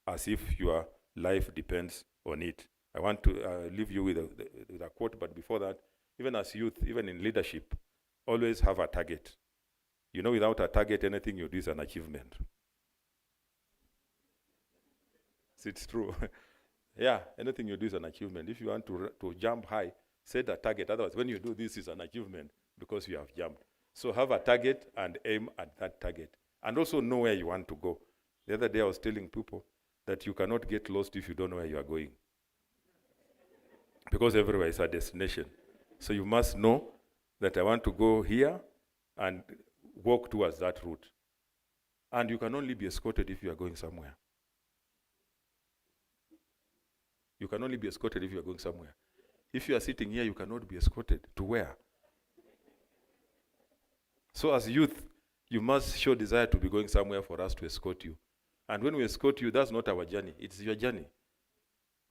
as if your life depends on it. I want to leave you with a quote, but before that, even as youth, even in leadership, always have a target. You know, without a target, anything you do is an achievement. It's true. Yeah, anything you do is an achievement. If you want to jump high, set a target. Otherwise, when you do this, it's an achievement because you have jumped. So have a target and aim at that target. And also know where you want to go. The other day I was telling people that you cannot get lost if you don't know where you are going. Because everywhere is a destination. So you must know that I want to go here and walk towards that route. And you can only be escorted if you are going somewhere. You can only be escorted if you are going somewhere. If you are sitting here, you cannot be escorted. To where? So as youth, you must show desire to be going somewhere for us to escort you. And when we escort you, that's not our journey. It's your journey.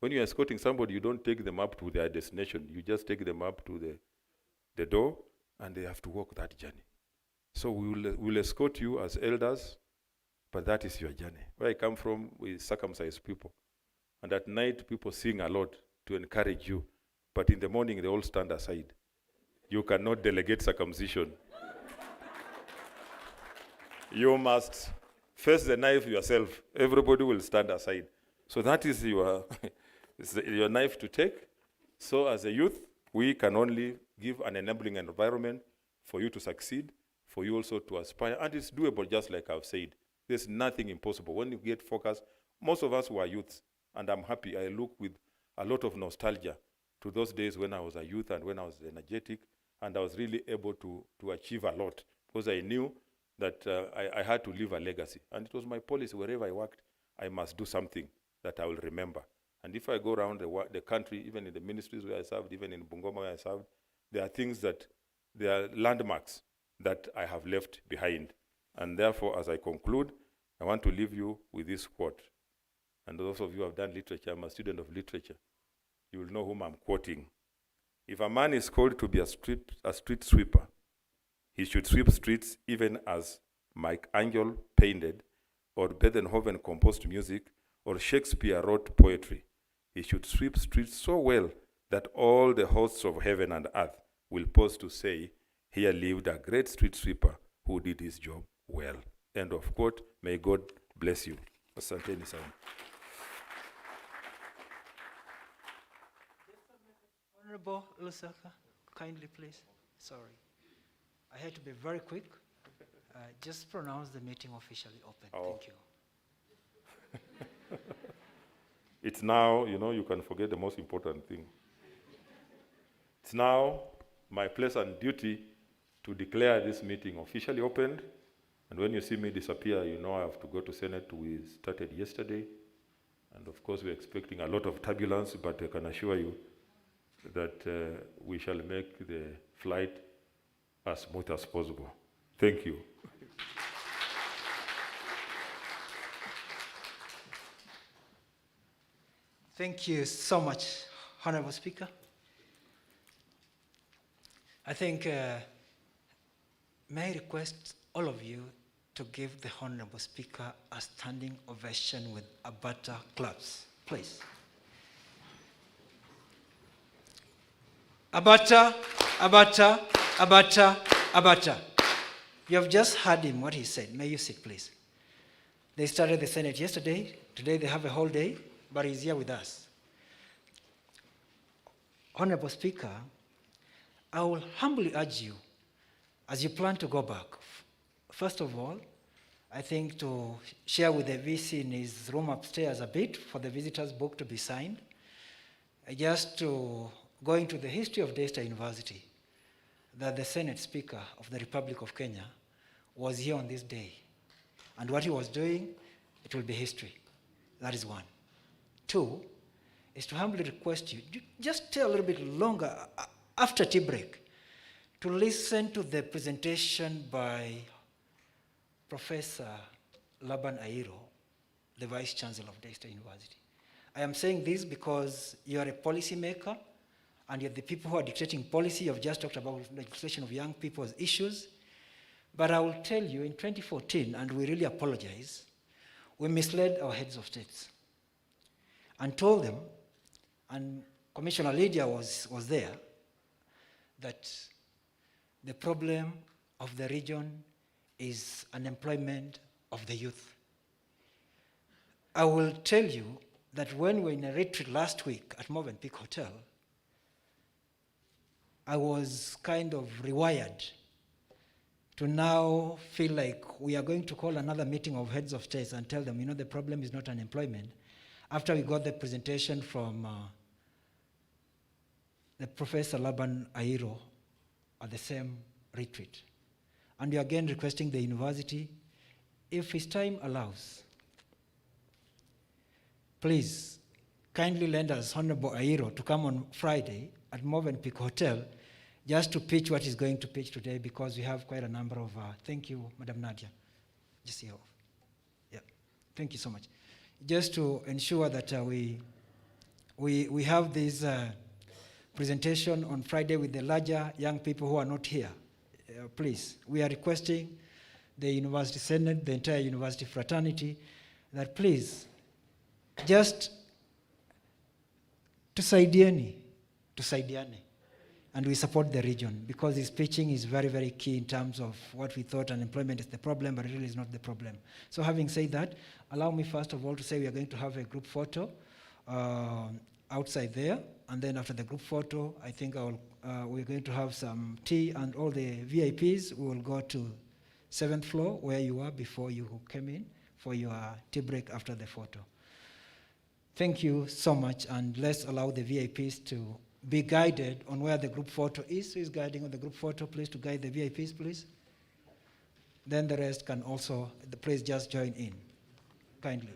When you're escorting somebody, you don't take them up to their destination. You just take them up to the door, and they have to walk that journey. So we'll escort you as elders, but that is your journey. Where I come from, we circumcise people. And at night, people sing a lot to encourage you. But in the morning, they all stand aside. You cannot delegate circumcision. You must face the knife yourself. Everybody will stand aside. So that is your knife to take. So as a youth, we can only give an enabling environment for you to succeed, for you also to aspire. And it's doable, just like I've said. There's nothing impossible. When you get focused, most of us were youths. And I'm happy. I look with a lot of nostalgia to those days when I was a youth and when I was energetic. And I was really able to achieve a lot because I knew that I had to leave a legacy. And it was my policy, wherever I worked, I must do something that I will remember. And if I go around the country, even in the ministries where I served, even in Bungoma where I served, there are things there are landmarks that I have left behind. And therefore, as I conclude, I want to leave you with this quote. And those of you who have done literature, I'm a student of literature, you will know whom I'm quoting. If a man is called to be a street sweeper, he should sweep streets even as Michelangelo painted, or Beethoven composed music, or Shakespeare wrote poetry. He should sweep streets so well that all the hosts of heaven and earth will pause to say, here lived a great street sweeper who did his job well. End of quote. May God bless you. Asanteni sana. Honorable Lusaka, kindly please. Sorry. I had to be very quick. Just pronounce the meeting officially open. Oh. Thank you. It's now, you can forget the most important thing. It's now my place and duty to declare this meeting officially opened. And when you see me disappear, you know I have to go to Senate. We started yesterday. And of course, we're expecting a lot of turbulence, but I can assure you that we shall make the flight as smooth as possible. Thank you. Thank you so much, Honorable Speaker. I think, may I request all of you to give the Honorable Speaker a standing ovation with Abata claps, please. Abata, Abata, Abata, Abata. You have just heard him, what he said. May you sit, please. They started the Senate yesterday. Today they have a whole day, but he's here with us. Honorable Speaker, I will humbly urge you, as you plan to go back, first of all, I think to share with the VC in his room upstairs a bit for the visitors' book to be signed, just to go into the history of Daystar University, that the Senate Speaker of the Republic of Kenya was here on this day. And what he was doing, it will be history. That is one. Two, is to humbly request you, just stay a little bit longer after tea break to listen to the presentation by Professor Laban Airo, the Vice Chancellor of Daystar University. I am saying this because you are a policy maker and you're the people who are dictating policy. You've just talked about legislation of young people's issues. But I will tell you, in 2014, and we really apologize, we misled our heads of states and told them, and Commissioner Lydia was there, that the problem of the region is unemployment of the youth. I will tell you that when we were in a retreat last week at Movenpick Hotel, I was kind of rewired to now feel like we are going to call another meeting of heads of states and tell them, the problem is not unemployment. After we got the presentation from the Professor Laban Airo at the same retreat. And we are again requesting the university, if his time allows, please kindly lend us Honorable Airo to come on Friday at Movenpick Hotel just to pitch what he's going to pitch today, because we have quite a number of, thank you, Madam Nadia. Just here. Yeah, thank you so much. Just to ensure that we have this presentation on Friday with the larger young people who are not here. Please, we are requesting the University Senate, the entire university fraternity, that please, just tusaidiane, and we support the region, because his pitching is very, very key in terms of what we thought unemployment is the problem, but it really is not the problem. So having said that, allow me first of all to say we are going to have a group photo outside there, and then after the group photo, I think we're going to have some tea, and all the VIPs will go to 7th floor where you were before you came in for your tea break after the photo. Thank you so much, and let's allow the VIPs to be guided on where the group photo is. Who is guiding on the group photo, please, to guide the VIPs, please? Then the rest can also, please just join in, kindly.